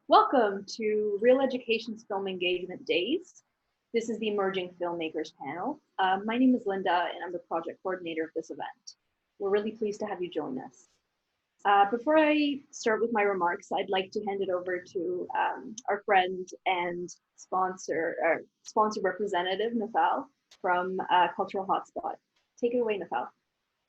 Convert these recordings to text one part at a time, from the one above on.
Welcome to ReelEducation's Film Engagement Days. This is the Emerging Filmmakers panel. My name is Linda and I'm the project coordinator of this event. We're really pleased to have you join us. Before I start with my remarks, I'd like to hand it over to our friend and sponsor representative, Nafal, from Cultural Hotspot. Take it away, Nafal.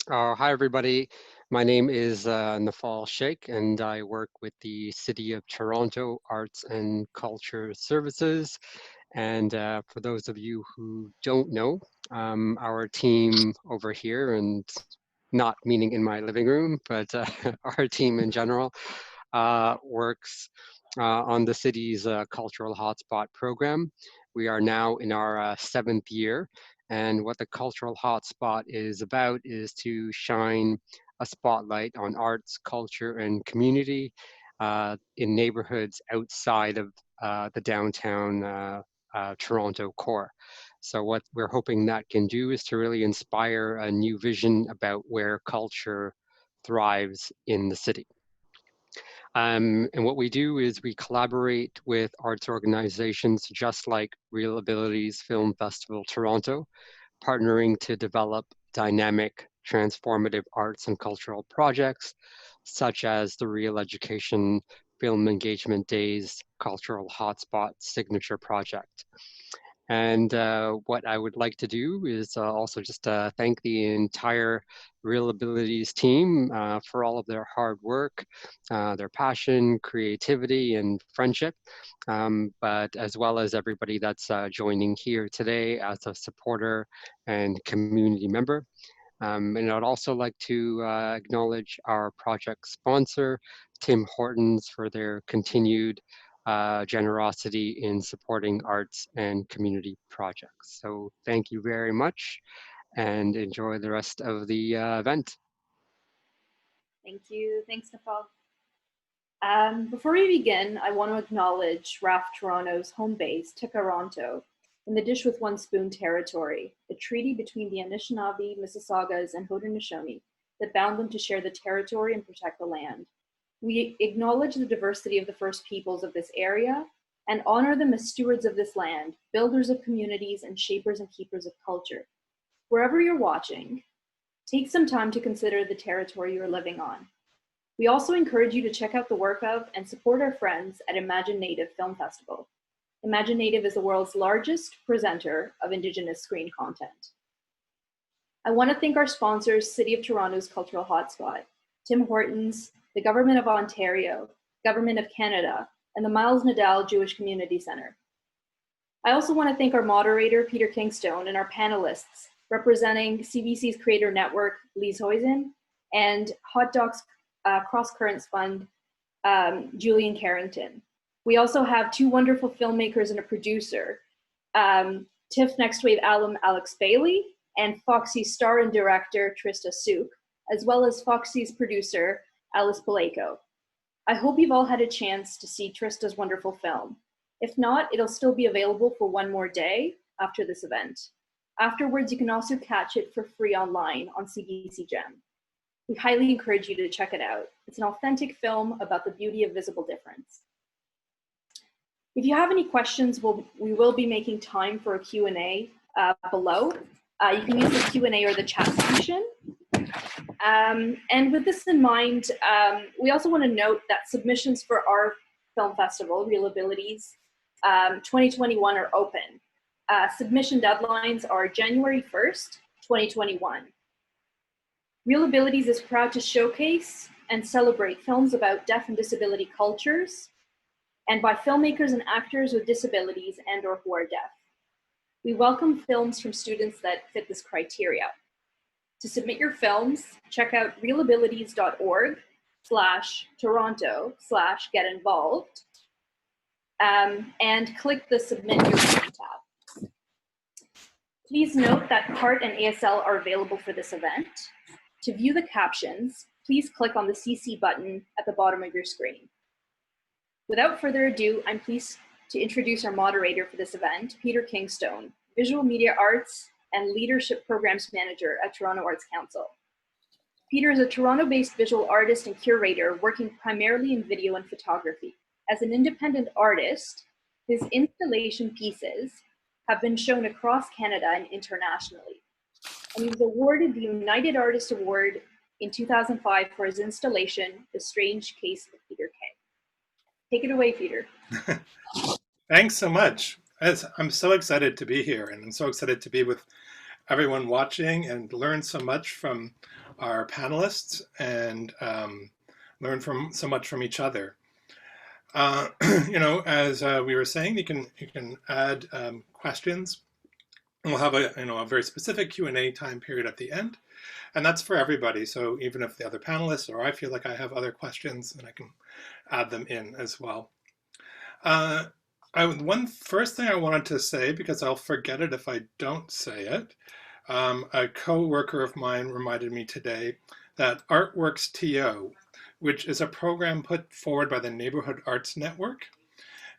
Hi, everybody. My name is Nafal Sheikh, and I work with the City of Toronto Arts and Culture Services. And for those of you who don't know, our team over here, and not meaning in my living room, but our team in general, works on the city's Cultural Hotspot program. We are now in our 7th year. And what the Cultural Hotspot is about is to shine a spotlight on arts, culture, and community in neighborhoods outside of the downtown Toronto core. So what we're hoping that can do is to really inspire a new vision about where culture thrives in the city. And what we do is we collaborate with arts organizations just like Real Abilities Film Festival Toronto, partnering to develop dynamic, transformative arts and cultural projects, such as the ReelEducation Film Engagement Days Cultural Hotspot Signature Project. And what I would like to do is also just thank the entire Real Abilities team for all of their hard work, their passion, creativity, and friendship, but as well as everybody that's joining here today as a supporter and community member. And I'd also like to acknowledge our project sponsor, Tim Hortons, for their continued generosity in supporting arts and community projects. So thank you very much and enjoy the rest of the event. Thank you. Thanks, Nafal. Before we begin, I want to acknowledge RAF Toronto's home base, Tikaronto, in the Dish with One Spoon territory, a treaty between the Anishinaabe, Mississaugas, and Haudenosaunee that bound them to share the territory and protect the land. We acknowledge the diversity of the First Peoples of this area and honor them as stewards of this land, builders of communities, and shapers and keepers of culture. Wherever you're watching, take some time to consider the territory you're living on. We also encourage you to check out the work of and support our friends at Imagine Native Film Festival. Imagine Native is the world's largest presenter of Indigenous screen content. I want to thank our sponsors, City of Toronto's Cultural Hotspot, Tim Hortons, the Government of Ontario, Government of Canada, and the Miles Nadal Jewish Community Centre. I also want to thank our moderator, Peter Kingstone, and our panelists representing CBC's Creator Network, Lise Hoysen, and Hot Docs Cross Currents Fund, Julian Carrington. We also have two wonderful filmmakers and a producer, TIFF Next Wave alum Alex Bailey and Foxy's star and director Trista Suk, as well as Foxy's producer Alice Paleko. I hope you've all had a chance to see Trista's wonderful film. If not, it'll still be available for one more day after this event. Afterwards, you can also catch it for free online on CBC Gem. We highly encourage you to check it out. It's an authentic film about the beauty of visible difference. If you have any questions, we will be making time for a Q&A below. You can use the Q&A or the chat function. And with this in mind, we also want to note that submissions for our film festival, Real Abilities 2021, are open. Submission deadlines are January 1st, 2021. Real Abilities is proud to showcase and celebrate films about deaf and disability cultures and by filmmakers and actors with disabilities and or who are deaf. We welcome films from students that fit this criteria. To submit your films, check out realabilities.org/Toronto/get-involved and click the Submit Your Film tab. Please note that CART and ASL are available for this event. To view the captions, please click on the CC button at the bottom of your screen. Without further ado, I'm pleased to introduce our moderator for this event, Peter Kingstone, Visual Media Arts and Leadership Programs Manager at Toronto Arts Council. Peter is a Toronto-based visual artist and curator working primarily in video and photography. As an independent artist, his installation pieces have been shown across Canada and internationally. And he was awarded the United Artist Award in 2005 for his installation, The Strange Case of Peter Kay. Take it away, Peter. Thanks so much. I'm so excited to be here, and I'm so excited to be with everyone watching and learn so much from our panelists and learn so much from each other. As we were saying, you can add questions. We'll have a very specific Q&A time period at the end, and that's for everybody. So even if the other panelists or I feel like I have other questions, then I can add them in as well. One first thing I wanted to say, because I'll forget it if I don't say it, a co-worker of mine reminded me today that Artworks TO, which is a program put forward by the Neighborhood Arts Network,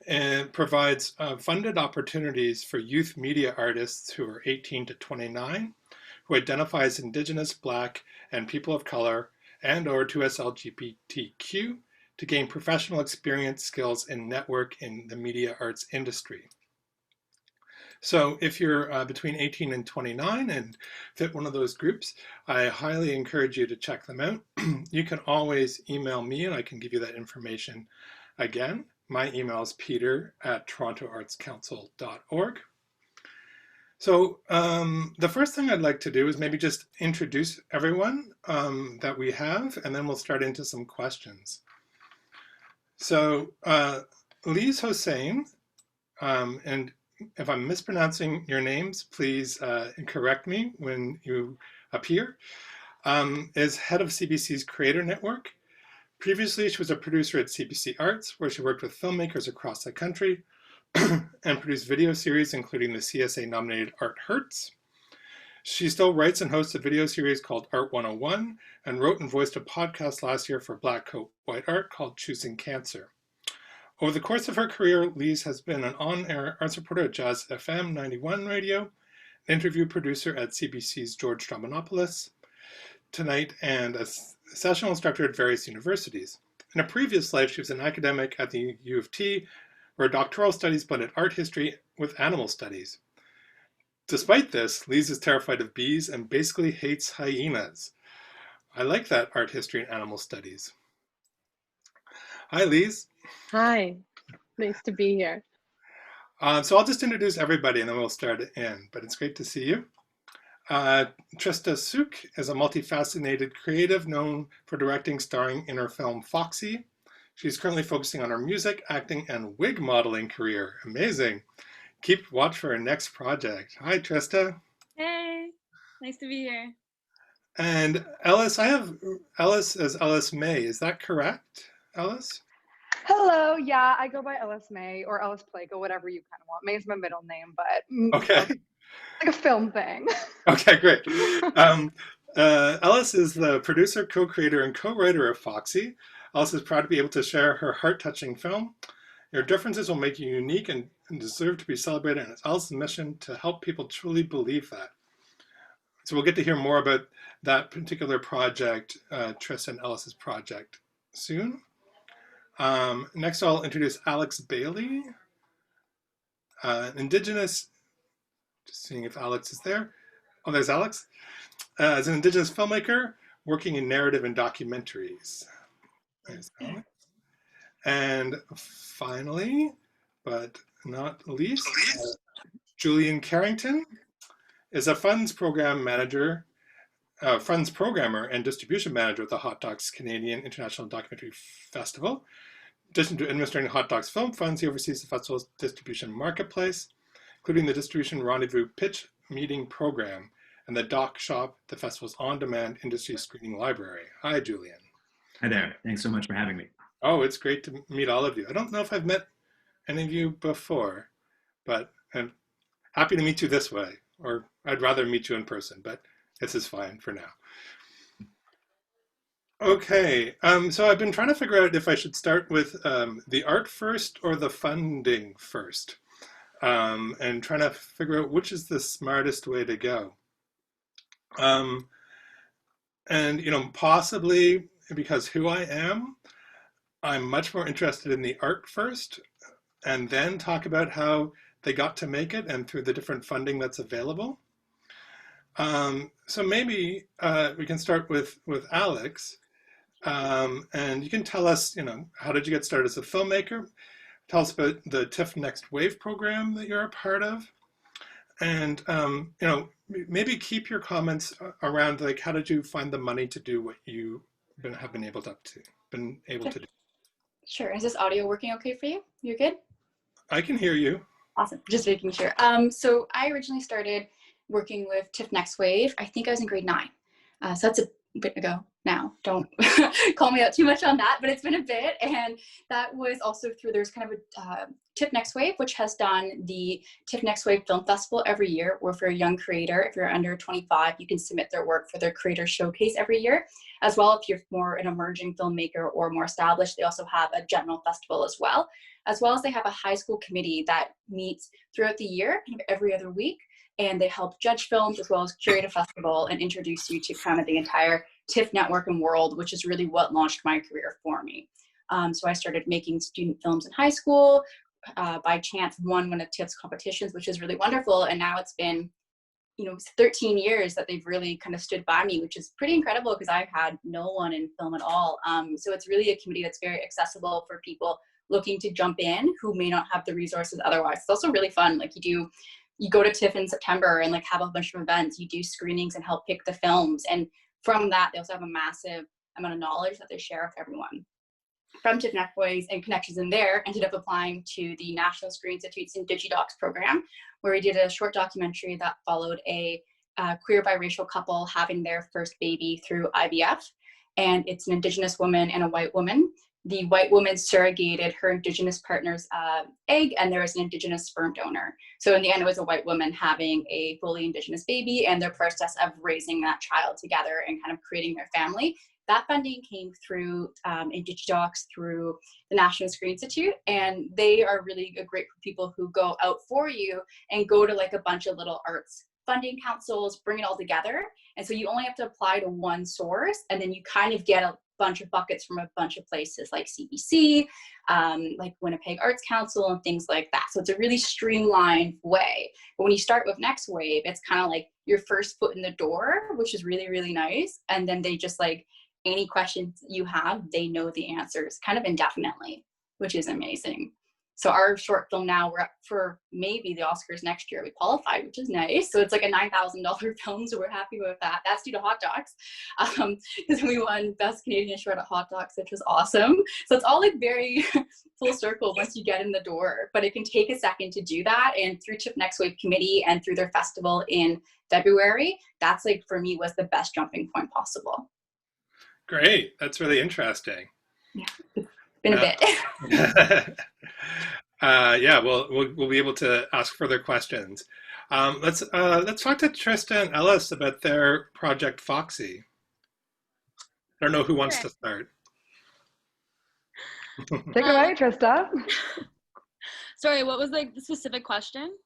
and provides funded opportunities for youth media artists who are 18 to 29, who identify as Indigenous, Black, and people of color, and or 2S LGBTQ, to gain professional experience, skills, and network in the media arts industry. So if you're between 18 and 29 and fit one of those groups, I highly encourage you to check them out. You can always email me and I can give you that information again. My email is peter@torontoartscouncil.org. So the first thing I'd like to do is maybe just introduce everyone that we have, and then we'll start into some questions. So Lise Hossein, and if I'm mispronouncing your names, please correct me when you appear, is head of CBC's Creator Network. Previously, she was a producer at CBC Arts, where she worked with filmmakers across the country and produced video series, including the CSA-nominated Art Hurts. She still writes and hosts a video series called Art 101 and wrote and voiced a podcast last year for Black Coat White Art called Choosing Cancer. Over the course of her career, Lise has been an on-air arts reporter at Jazz FM 91 radio, an interview producer at CBC's George Stromanopoulos Tonight, and a sessional instructor at various universities. In a previous life, she was an academic at the U of T, where doctoral studies blended art history with animal studies. Despite this, Lise is terrified of bees and basically hates hyenas. I like that, art history and animal studies. Hi, Lise. Hi, nice to be here. So I'll just introduce everybody and then we'll start in, but it's great to see you. Trista Suk is a multifaceted creative known for directing, starring in her film Foxy. She's currently focusing on her music, acting, and wig modeling career. Amazing. Keep watch for her next project. Hi, Trista. Hey, nice to be here. And Ellis, I have Ellis as Ellis May. Is that correct, Ellis? Hello, yeah, I go by Ellis May or Ellis Plago, whatever you kind of want. May is my middle name, but okay, like a film thing. Okay, great. Ellis is the producer, co-creator, and co-writer of Foxy. Ellis is proud to be able to share her heart-touching film. Your differences will make you unique and deserve to be celebrated, and it's Ellis' mission to help people truly believe that. So we'll get to hear more about that particular project, Tris and Ellis's project, soon. Next, I'll introduce Alex Bailey, Indigenous, just seeing if Alex is there. Oh, there's Alex. As an Indigenous filmmaker, working in narrative and documentaries. There's Alex. And finally, but not least, Julian Carrington is a funds programmer and distribution manager at the Hot Docs Canadian International Documentary Festival. In addition to administering Hot Docs Film Funds, he oversees the festival's distribution marketplace, including the Distribution Rendezvous Pitch Meeting Program and the Doc Shop, the festival's on-demand industry screening library. Hi, Julian. Hi there. Thanks so much for having me. Oh, it's great to meet all of you. I don't know if I've met any of you before, but I'm happy to meet you this way, or I'd rather meet you in person, but this is fine for now. Okay, so I've been trying to figure out if I should start with the art first or the funding first, and trying to figure out which is the smartest way to go. And, possibly because who I am, I'm much more interested in the art first, and then talk about how they got to make it and through the different funding that's available. So maybe we can start with Alex, and you can tell us, how did you get started as a filmmaker? Tell us about the TIFF Next Wave program that you're a part of, and maybe keep your comments around like how did you find the money to do what you have been able to do. Sure. Is this audio working okay for you? You're good? I can hear you. Awesome. Just making sure. So I originally started working with TIFF Next Wave. I think I was in grade 9. So that's a bit ago now. Don't call me out too much on that, but it's been a bit. And that was also through, there's kind of a TIFF Next Wave, which has done the TIFF Next Wave Film Festival every year, where for a young creator, if you're under 25, you can submit their work for their creator showcase every year. As well, if you're more an emerging filmmaker or more established, they also have a general festival as well. As well as they have a high school committee that meets throughout the year, kind of every other week. And they help judge films as well as curate a festival and introduce you to kind of the entire TIFF network and world, which is really what launched my career for me. So I started making student films in high school. By chance, won one of TIFF's competitions, which is really wonderful. And now it's been 13 years that they've really kind of stood by me, which is pretty incredible because I've had no one in film at all. So it's really a community that's very accessible for people looking to jump in who may not have the resources otherwise. It's also really fun. Like you go to TIFF in September and like have a bunch of events, you do screenings and help pick the films. And from that, they also have a massive amount of knowledge that they share with everyone. From TIFF Networks and connections in there, ended up applying to the National Screen Institute's Indigidocs program, where we did a short documentary that followed a queer biracial couple having their first baby through IVF. And it's an Indigenous woman and a white woman. The white woman surrogated her Indigenous partner's egg, and there was an Indigenous sperm donor. So in the end, it was a white woman having a fully Indigenous baby and their process of raising that child together and kind of creating their family. That funding came through Indigidocs, through the National Screen Institute, and they are really a great group of people who go out for you and go to like a bunch of little arts funding councils, bring it all together. And so you only have to apply to one source, and then you kind of get a bunch of buckets from a bunch of places like CBC, like Winnipeg Arts Council and things like that. So it's a really streamlined way. But when you start with Next Wave, it's kind of like your first foot in the door, which is really, really nice. And then they just like, any questions you have, they know the answers kind of indefinitely, which is amazing. So our short film now, we're up for maybe the Oscars next year. We qualified, which is nice. So it's like a $9,000 film, so we're happy with that. That's due to Hot Docs, because we won Best Canadian Short at Hot Docs, which was awesome. So it's all like very full circle once you get in the door, but it can take a second to do that. And through TIFF Next Wave Committee and through their festival in February, that's like for me was the best jumping point possible. Great, that's really interesting. Yeah, it's been a bit. Yeah, we'll be able to ask further questions. Let's talk to Trista and Ellis about their project Foxy. I don't know who wants to start. Take it away, Trista. Sorry, what was like the specific question?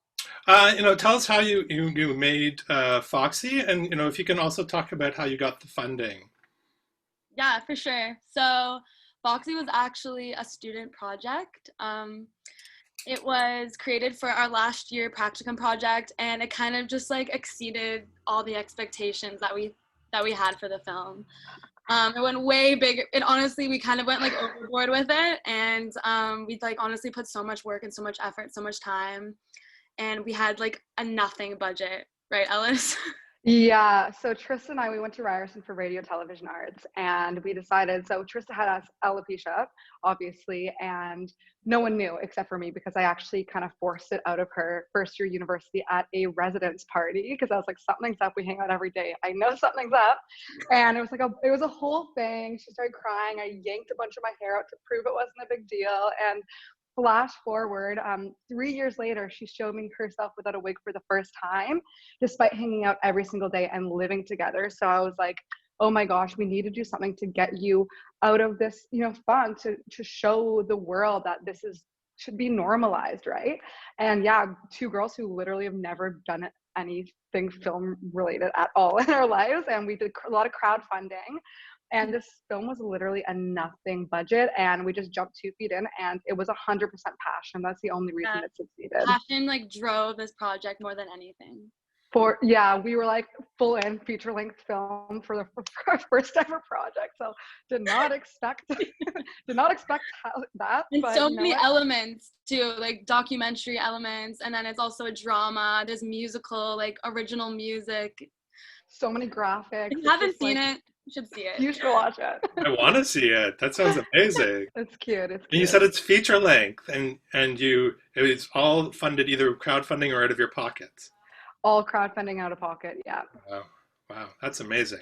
Tell us how you made Foxy, and if you can also talk about how you got the funding. Yeah, for sure. So Foxy was actually a student project. It was created for our last year practicum project, and it kind of just like exceeded all the expectations that we had for the film. It went way big. It honestly, we kind of went like overboard with it, and we like honestly put so much work and so much effort, so much time, and we had like a nothing budget, right, Ellis? Yeah, so Trista and I, we went to Ryerson for radio, television arts, and we decided, so Trista had us alopecia, obviously, and no one knew except for me because I actually kind of forced it out of her first year university at a residence party because I was like, something's up, we hang out every day, I know something's up. And it was like, it was a whole thing. She started crying, I yanked a bunch of my hair out to prove it wasn't a big deal, and flash forward, 3 years later, she's showing herself without a wig for the first time, despite hanging out every single day and living together. So I was like, oh my gosh, we need to do something to get you out of this, fun, to show the world that this should be normalized, right? And yeah, 2 girls who literally have never done anything film related at all in our lives, and we did a lot of crowdfunding. And this film was literally a nothing budget, and we just jumped 2 feet in, and it was 100% passion. That's the only reason it succeeded. Passion like drove this project more than anything. We were like full in feature length film for our first ever project. So did not expect that. And but so you know many what? elements too, like documentary elements, and then it's also a drama. There's musical, like original music. So many graphics. If you haven't seen it, you should see it. You should watch it. I want to see it. That sounds amazing. It's cute. And you said it's feature length, and it's all funded either crowdfunding or out of your pockets. All crowdfunding out of pocket. Yeah. Wow, that's amazing.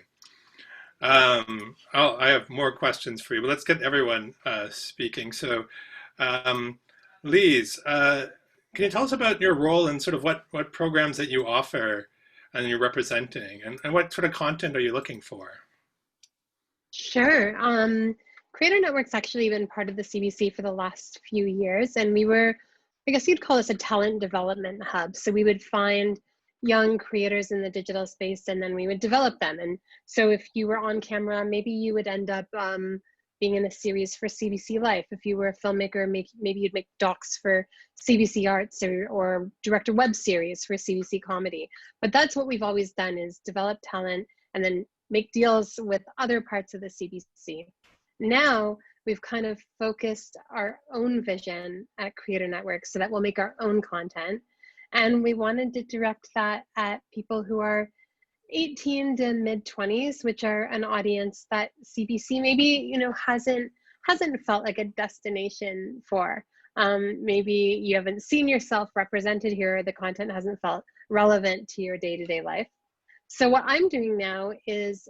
I have more questions for you, but let's get everyone speaking. So, Lise, can you tell us about your role and sort of what programs that you offer and you're representing, and what sort of content are you looking for? Sure. Creator Network's actually been part of the CBC for the last few years, and we were, I guess you'd call us a talent development hub. So we would find young creators in the digital space, and then we would develop them. And so if you were on camera, maybe you would end up being in a series for CBC Life. If you were a filmmaker, maybe you'd make docs for CBC Arts, or direct a web series for CBC Comedy. But that's what we've always done, is develop talent and then make deals with other parts of the CBC. Now we've kind of focused our own vision at Creator Network so that we'll make our own content. And we wanted to direct that at people who are 18 to mid-20s, which are an audience that CBC maybe, hasn't felt like a destination for. Maybe you haven't seen yourself represented here, the content hasn't felt relevant to your day-to-day life. So what I'm doing now is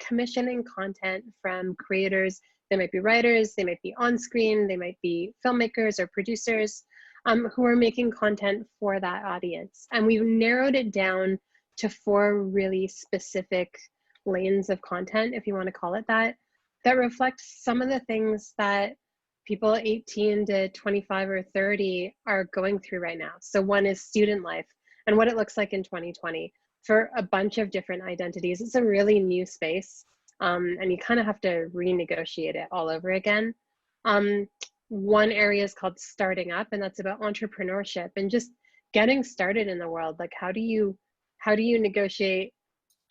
commissioning content from creators. They might be writers, they might be on screen, they might be filmmakers or producers, who are making content for that audience. And we've narrowed it down to 4 really specific lanes of content, if you want to call it that reflect some of the things that people 18 to 25 or 30 are going through right now. So one is student life and what it looks like in 2020 for a bunch of different identities. It's a really new space, and you kind of have to renegotiate it all over again. One area is called Starting Up, and that's about entrepreneurship and just getting started in the world. Like, how do you negotiate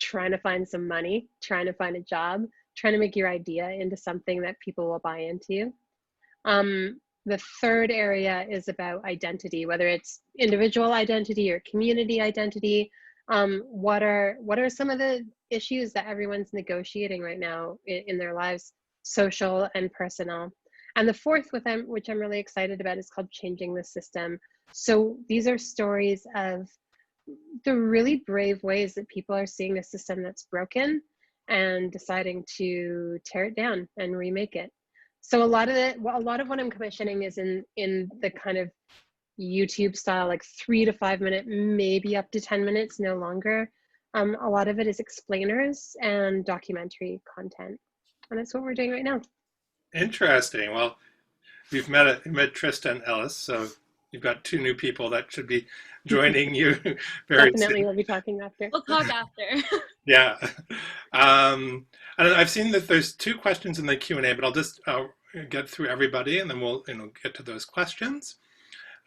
trying to find some money, trying to find a job, trying to make your idea into something that people will buy into? The third area is about identity, whether it's individual identity or community identity. What are some of the issues that everyone's negotiating right now in their lives, social and personal? And the fourth, which I'm really excited about, is called Changing the System. So these are stories of the really brave ways that people are seeing a system that's broken and deciding to tear it down and remake it. So a lot of what I'm commissioning is in the kind of YouTube style, like 3 to 5 minute, maybe up to 10 minutes, no longer. A lot of it is explainers and documentary content. And that's what we're doing right now. Interesting. Well, you've met Tristan Ellis, so you've got 2 new people that should be joining you very Definitely, soon. we'll be talking after. We'll talk after. Yeah. And I've seen that there's 2 questions in the Q&A, but I'll just get through everybody and then we'll get to those questions.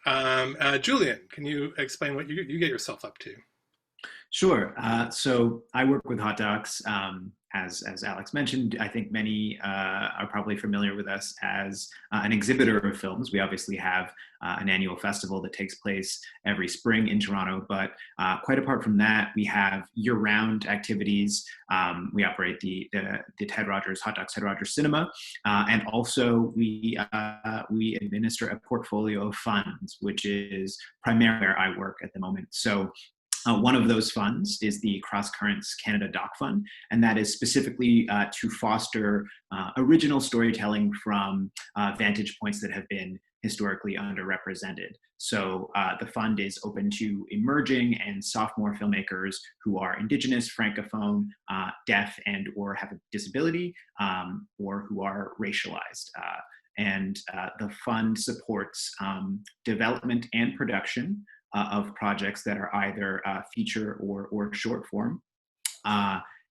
Julian, can you explain what you get yourself up to? Sure. So I work with Hot Docs. As Alex mentioned, I think many are probably familiar with us as an exhibitor of films. We obviously have an annual festival that takes place every spring in Toronto, but quite apart from that, we have year-round activities. We operate the Ted Rogers, Hot Docs Ted Rogers Cinema, and also we administer a portfolio of funds, which is primarily where I work at the moment. So one of those funds is the Cross Currents Canada Doc Fund, and that is specifically to foster original storytelling from vantage points that have been historically underrepresented. So the fund is open to emerging and sophomore filmmakers who are Indigenous, Francophone, deaf, and or have a disability, or who are racialized. And the fund supports development and production of projects that are either feature or short form.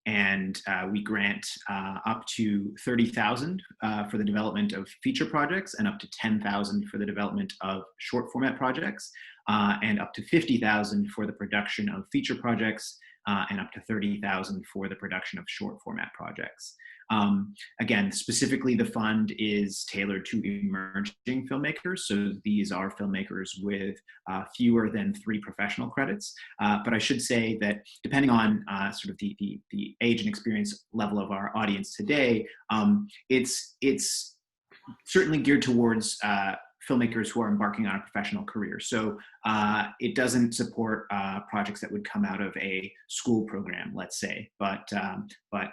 and we grant up to $30,000 for the development of feature projects, and up to $10,000 for the development of short format projects, and up to $50,000 for the production of feature projects, and up to $30,000 for the production of short format projects. Again, specifically, the fund is tailored to emerging filmmakers. So these are filmmakers with fewer than 3 professional credits. But I should say that depending on sort of the age and experience level of our audience today, it's certainly geared towards filmmakers who are embarking on a professional career. So it doesn't support projects that would come out of a school program, let's say. But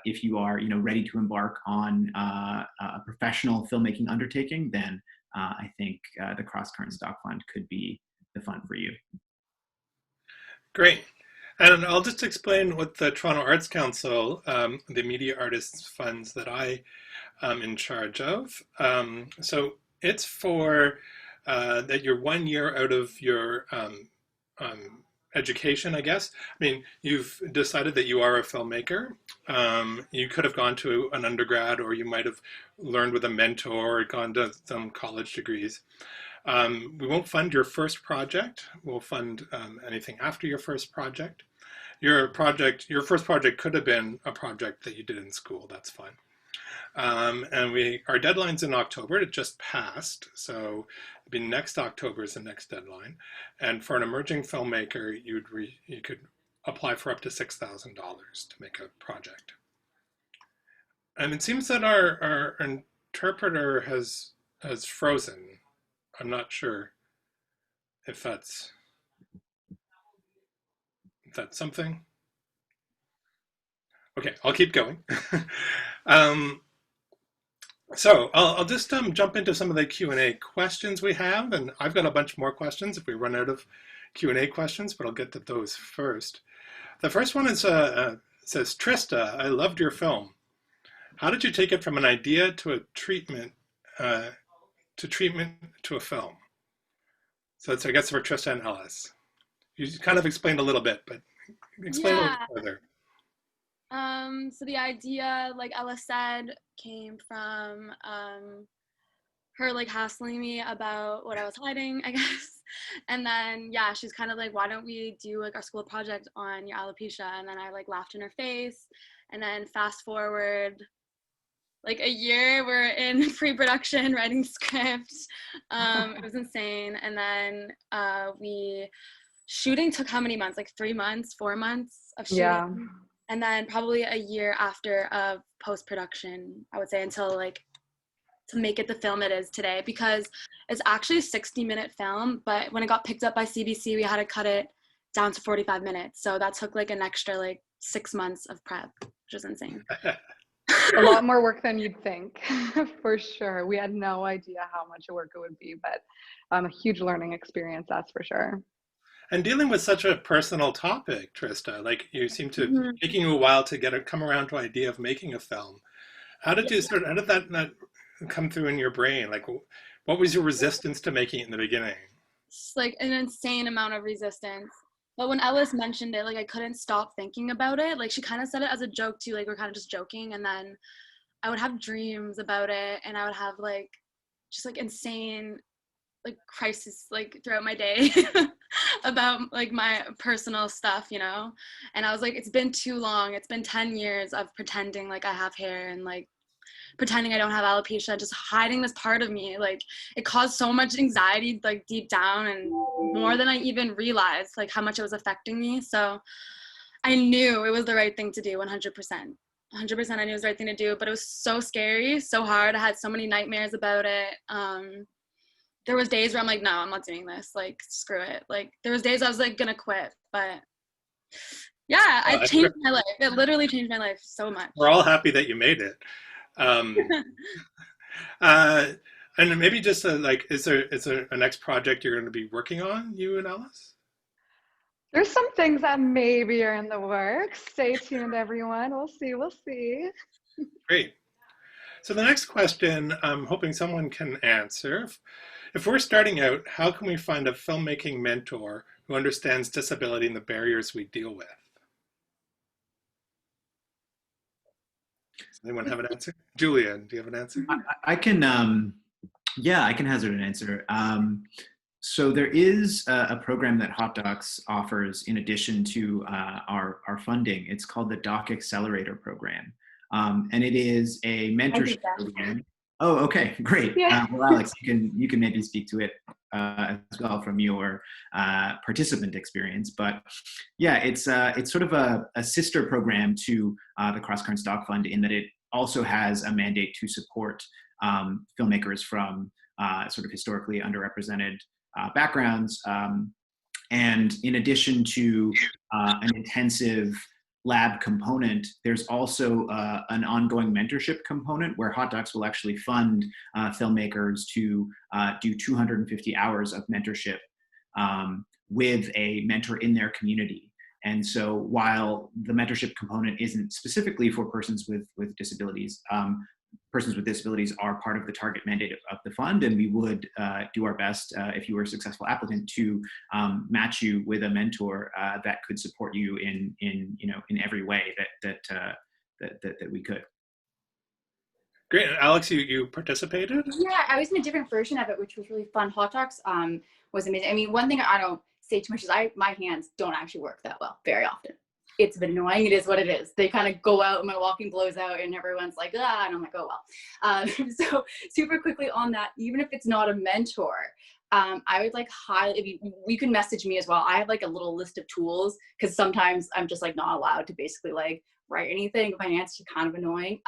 if you are, ready to embark on a professional filmmaking undertaking, then I think the Cross Current Stock Fund could be the fund for you. Great. And I'll just explain what the Toronto Arts Council, the Media Artists Funds that I am in charge of. So it's for that you're 1 year out of your education, I guess. I mean, you've decided that you are a filmmaker. You could have gone to an undergrad, or you might have learned with a mentor or gone to some college degrees. We won't fund your first project. We'll fund anything after your first project. Your first project could have been a project that you did in school. That's fine. And our deadline's in October. It just passed, so it'd be next October is the next deadline. And for an emerging filmmaker, you could apply for up to $6,000 to make a project. And it seems that our interpreter has frozen. I'm not sure if that's something. Okay, I'll keep going. So I'll just jump into some of the Q&A questions we have, and I've got a bunch more questions if we run out of Q&A questions, but I'll get to those first. The first one is says, Trista, I loved your film. How did you take it from an idea to a treatment to a film? So it's, I guess, for Trista and Ellis. You kind of explained a little bit, but explain a little further. So the idea, like Ella said, came from her like hassling me about what I was hiding, I guess. And then, yeah, she's kind of like, why don't we do like our school project on your alopecia? And then I like laughed in her face. And then fast forward like a year, we're in pre-production writing the script. It was insane. And then shooting took how many months? Like 3 months, 4 months of shooting? Yeah. And then probably a year after of post-production, I would say, until like to make it the film it is today, because it's actually a 60-minute film, but when it got picked up by CBC, we had to cut it down to 45 minutes. So that took like an extra like 6 months of prep, which is insane. A lot more work than you'd think, for sure. We had no idea how much work it would be, but a huge learning experience, that's for sure. And dealing with such a personal topic, Trista, like you seem to taking you a while to come around to the idea of making a film. How did that come through in your brain? Like, what was your resistance to making it in the beginning? It's like an insane amount of resistance. But when Ellis mentioned it, like I couldn't stop thinking about it. Like she kind of said it as a joke too, like we're kind of just joking. And then I would have dreams about it, and I would have like just like insane like crisis like throughout my day about like my personal stuff, and I was like, it's been too long. It's been 10 years of pretending like I have hair and like pretending I don't have alopecia, just hiding this part of me. Like it caused so much anxiety like deep down, and more than I even realized like how much it was affecting me. So I knew it was the right thing to do. 100% I knew it was the right thing to do, but it was so scary, so hard. I had so many nightmares about it. There was days where I'm like, no, I'm not doing this. Like, screw it. Like, there was days I was like gonna quit, but yeah, it changed my life. It literally changed my life so much. We're all happy that you made it. And maybe just like, is there a next project you're going to be working on, you and Alice? There's some things that maybe are in the works. Stay tuned, everyone. We'll see. Great. So the next question, I'm hoping someone can answer. If we're starting out, how can we find a filmmaking mentor who understands disability and the barriers we deal with? Does anyone have an answer? Julian, do you have an answer? I can, yeah, I can hazard an answer. So there is a program that Hot Docs offers in addition to our funding. It's called the Doc Accelerator Program. And it is a mentorship program. Oh, okay, great. Yeah. Well, Alex, you can maybe speak to it as well from your participant experience. But yeah, it's sort of a sister program to the Cross Currents Doc Fund in that it also has a mandate to support filmmakers from sort of historically underrepresented backgrounds. And in addition to an intensive lab component, there's also an ongoing mentorship component where Hot Docs will actually fund filmmakers to do 250 hours of mentorship with a mentor in their community. And so while the mentorship component isn't specifically for persons with disabilities, persons with disabilities are part of the target mandate of the fund, and we would do our best if you were a successful applicant to match you with a mentor that could support you in every way that we could. Great. And Alex, you participated? Yeah, I was in a different version of it, which was really fun. Hot Docs was amazing. I mean, one thing I don't say too much is my hands don't actually work that well very often. It's a bit annoying. It is what it is. They kind of go out and my walking blows out and everyone's like, ah, and I'm like, oh, well. So super quickly on that, even if it's not a mentor, I would like highly, you can message me as well. I have like a little list of tools because sometimes I'm just like not allowed to basically like write anything. My hands are kind of annoying.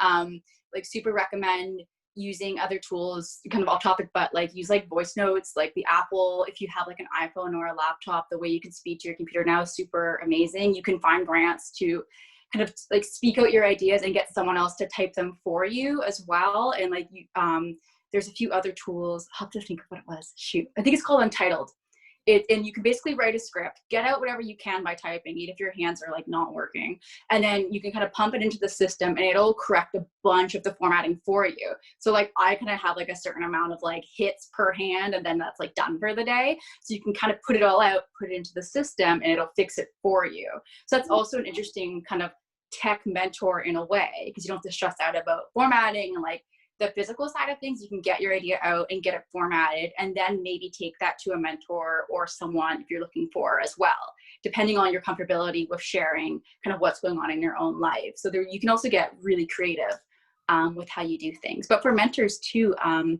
Like super recommend using other tools, kind of off topic, but like use like voice notes, like the Apple, if you have like an iPhone or a laptop, the way you can speak to your computer now is super amazing. You can find grants to kind of like speak out your ideas and get someone else to type them for you as well. And like you, there's a few other tools. I'll have to think of what it was. Shoot, I think it's called Untitled. And you can basically write a script, get out whatever you can by typing, even if your hands are like not working. And then you can kind of pump it into the system and it'll correct a bunch of the formatting for you. So like I kind of have like a certain amount of like hits per hand and then that's like done for the day. So you can kind of put it all out, put it into the system and it'll fix it for you. So that's also an interesting kind of tech mentor in a way, because you don't have to stress out about formatting and like the physical side of things. You can get your idea out and get it formatted and then maybe take that to a mentor or someone if you're looking for as well, depending on your comfortability with sharing kind of what's going on in your own life. So there, you can also get really creative with how you do things. But for mentors too, I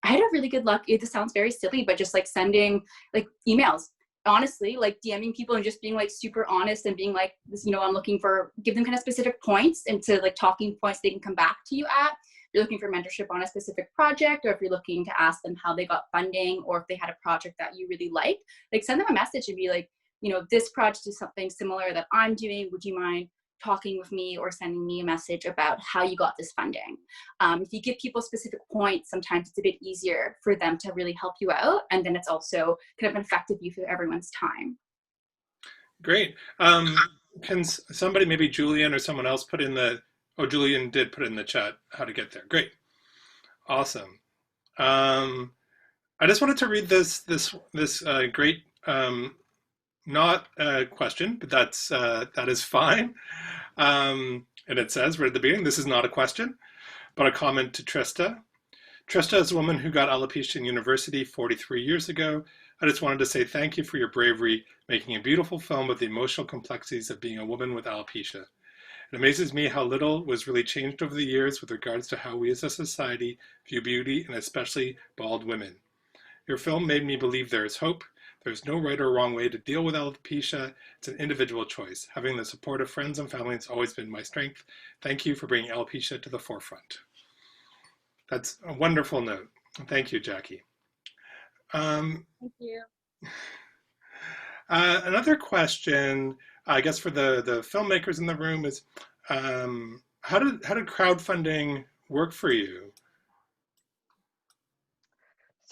had a really good luck. This sounds very silly, but just like sending like emails, honestly, like DMing people and just being like super honest and being like, you know, I'm looking for, give them kind of specific points and to like talking points they can come back to you at. You're looking for mentorship on a specific project, or if you're looking to ask them how they got funding, or if they had a project that you really liked, like send them a message and be like, you know, this project is something similar that I'm doing. Would you mind talking with me or sending me a message about how you got this funding? If you give people specific points, sometimes it's a bit easier for them to really help you out. And then it's also kind of an effective use of everyone's time. Great. Can somebody, maybe Julian or someone else, put in the, oh, Julian did put in the chat how to get there. Great. Awesome. I just wanted to read this great, not a question, but that is fine. And it says right at the beginning, this is not a question, but a comment to Trista. Trista is a woman who got alopecia in university 43 years ago. I just wanted to say thank you for your bravery, making a beautiful film with the emotional complexities of being a woman with alopecia. It amazes me how little was really changed over the years with regards to how we as a society view beauty and especially bald women. Your film made me believe there is hope. There's no right or wrong way to deal with alopecia. It's an individual choice. Having the support of friends and family has always been my strength. Thank you for bringing alopecia to the forefront. That's a wonderful note. Thank you, Jackie. Thank you. Another question, I guess for the filmmakers in the room is, how did crowdfunding work for you?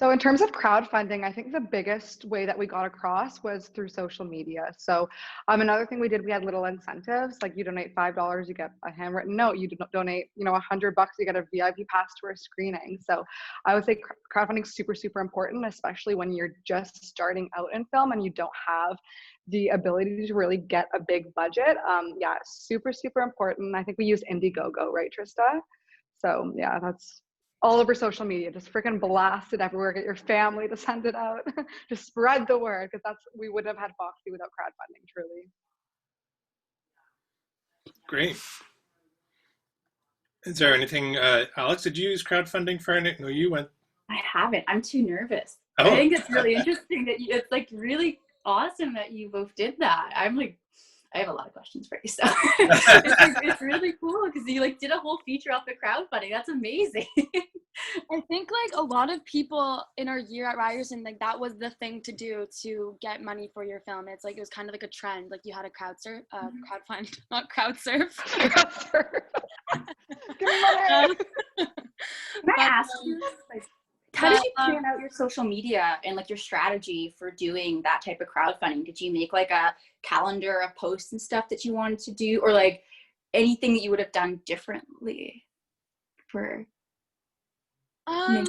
So in terms of crowdfunding, I think the biggest way that we got across was through social media. So another thing we did, we had little incentives, like you donate $5, you get a handwritten note. You donate, $100, you get a VIP pass to our screening. So I would say crowdfunding is super, super important, especially when you're just starting out in film and you don't have the ability to really get a big budget. Yeah, super, super important. I think we use Indiegogo, right, Trista? So yeah, that's all over social media. Just freaking blast it everywhere. Get your family to send it out. Just spread the word, because we wouldn't have had Foxy without crowdfunding, truly. Great. Is there anything, Alex, did you use crowdfunding for anything? No, you went. I haven't. I'm too nervous. Oh. I think it's really interesting that it's like really awesome that you both did that. I have a lot of questions for you, so it's really cool because you like did a whole feature off the crowdfunding. That's amazing. I think like a lot of people in our year at Ryerson, like that was the thing to do to get money for your film. It's like it was kind of like a trend. Like you had a crowdfund, not crowd surf. Give me money. Can I ask you, like, how did you plan out your social media and like your strategy for doing that type of crowdfunding? Did you make like a calendar of posts and stuff that you wanted to do, or like anything that you would have done differently for? I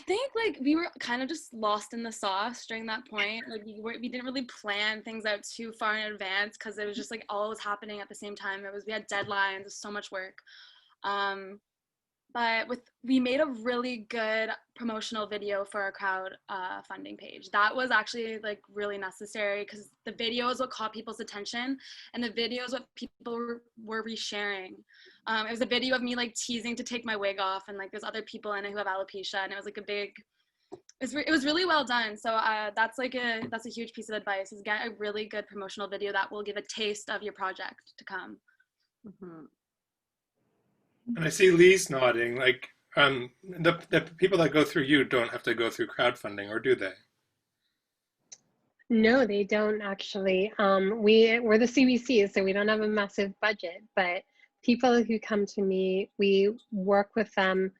think like we were kind of just lost in the sauce during that point. Like we didn't really plan things out too far in advance because it was just like all was happening at the same time. We had deadlines, so much work. But we made a really good promotional video for our crowd funding page. That was actually like really necessary because the video is what caught people's attention, and the video is what people were resharing. It was a video of me like teasing to take my wig off, and like there's other people in it who have alopecia, and it was like it was really well done. So that's a huge piece of advice, is get a really good promotional video that will give a taste of your project to come. Mm-hmm. And I see Lee's nodding. Like, the people that go through you don't have to go through crowdfunding, or do they? No, they don't actually. We're the CBC, so we don't have a massive budget, but people who come to me, we work with them.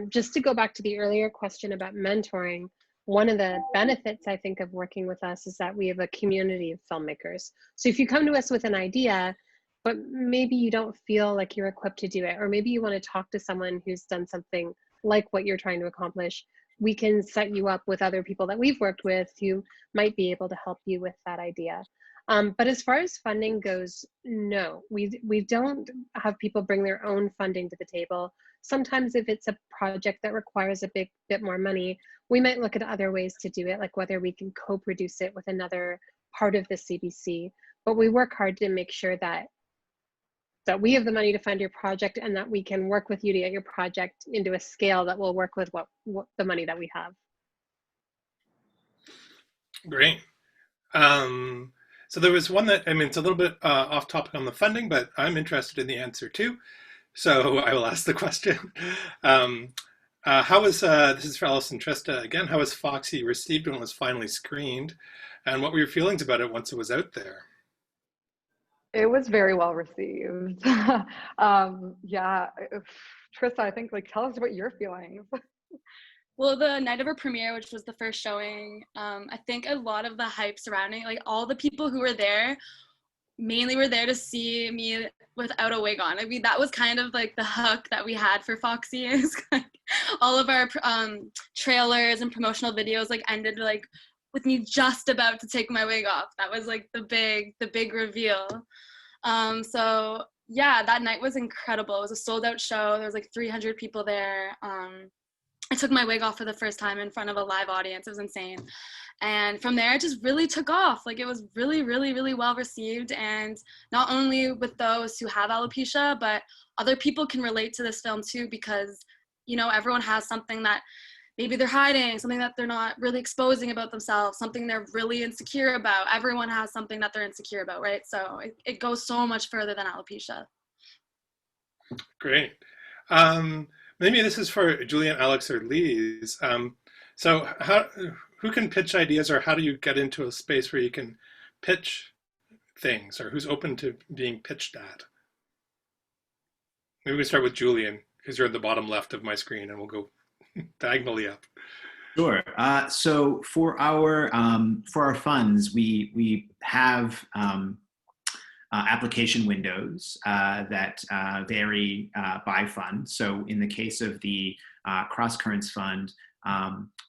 Just to go back to the earlier question about mentoring, one of the benefits I think of working with us is that we have a community of filmmakers. So if you come to us with an idea, but maybe you don't feel like you're equipped to do it, or maybe you want to talk to someone who's done something like what you're trying to accomplish, we can set you up with other people that we've worked with who might be able to help you with that idea. But as far as funding goes, no, we don't have people bring their own funding to the table. Sometimes if it's a project that requires a bit more money, we might look at other ways to do it, like whether we can co-produce it with another part of the CBC. But we work hard to make sure that we have the money to fund your project, and that we can work with you to get your project into a scale that will work with what the money that we have. Great. So there was one that, it's a little bit off topic on the funding, but I'm interested in the answer too. So I will ask the question. How was, this is for Alice and Trista again, how was Foxy received when it was finally screened? And what were your feelings about it once it was out there? It was very well received. Yeah, Trista, I think, like, tell us about your feelings. Well, the night of our premiere, which was the first showing, I think a lot of the hype surrounding, like all the people who were there, mainly were there to see me without a wig on. I mean, that was kind of like the hook that we had for Foxy. Is like all of our trailers and promotional videos like ended like with me just about to take my wig off. That was like the big reveal. So yeah, that night was incredible. It was a sold out show. There was like 300 people there. I took my wig off for the first time in front of a live audience. It was insane. And from there, it just really took off. Like, it was really, really, really well received. And not only with those who have alopecia, but other people can relate to this film too, because, you know, everyone has something that maybe they're hiding, something that they're not really exposing about themselves, something they're really insecure about. Everyone has something that they're insecure about, right? So it goes so much further than alopecia. Great. Maybe this is for Julian, Alex, or Lise. So who can pitch ideas, or how do you get into a space where you can pitch things, or who's open to being pitched at? Maybe we start with Julian, because you're at the bottom left of my screen, and we'll go. diagonally up. Sure. So for our funds, we have application windows that vary by fund. So in the case of the Cross Currents Fund,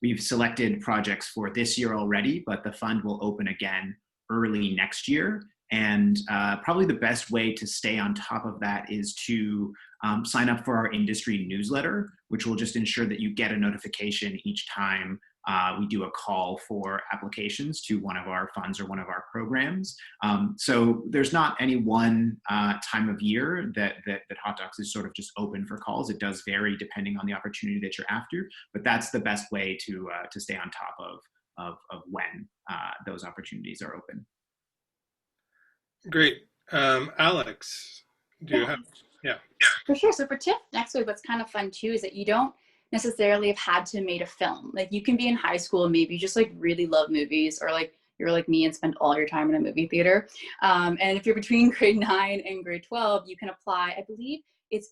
we've selected projects for this year already, but the fund will open again early next year. And probably the best way to stay on top of that is to sign up for our industry newsletter, which will just ensure that you get a notification each time we do a call for applications to one of our funds or one of our programs. So there's not any one time of year that Hot Docs is sort of just open for calls. It does vary depending on the opportunity that you're after, but that's the best way to stay on top of when those opportunities are open. Great. Alex, do you have, yeah. For sure. So for TIFF Next Wave, what's kind of fun too is that you don't necessarily have had to make a film. Like you can be in high school and maybe you just like really love movies, or like you're like me and spend all your time in a movie theater. And if you're between grade 9 and grade 12, you can apply. I believe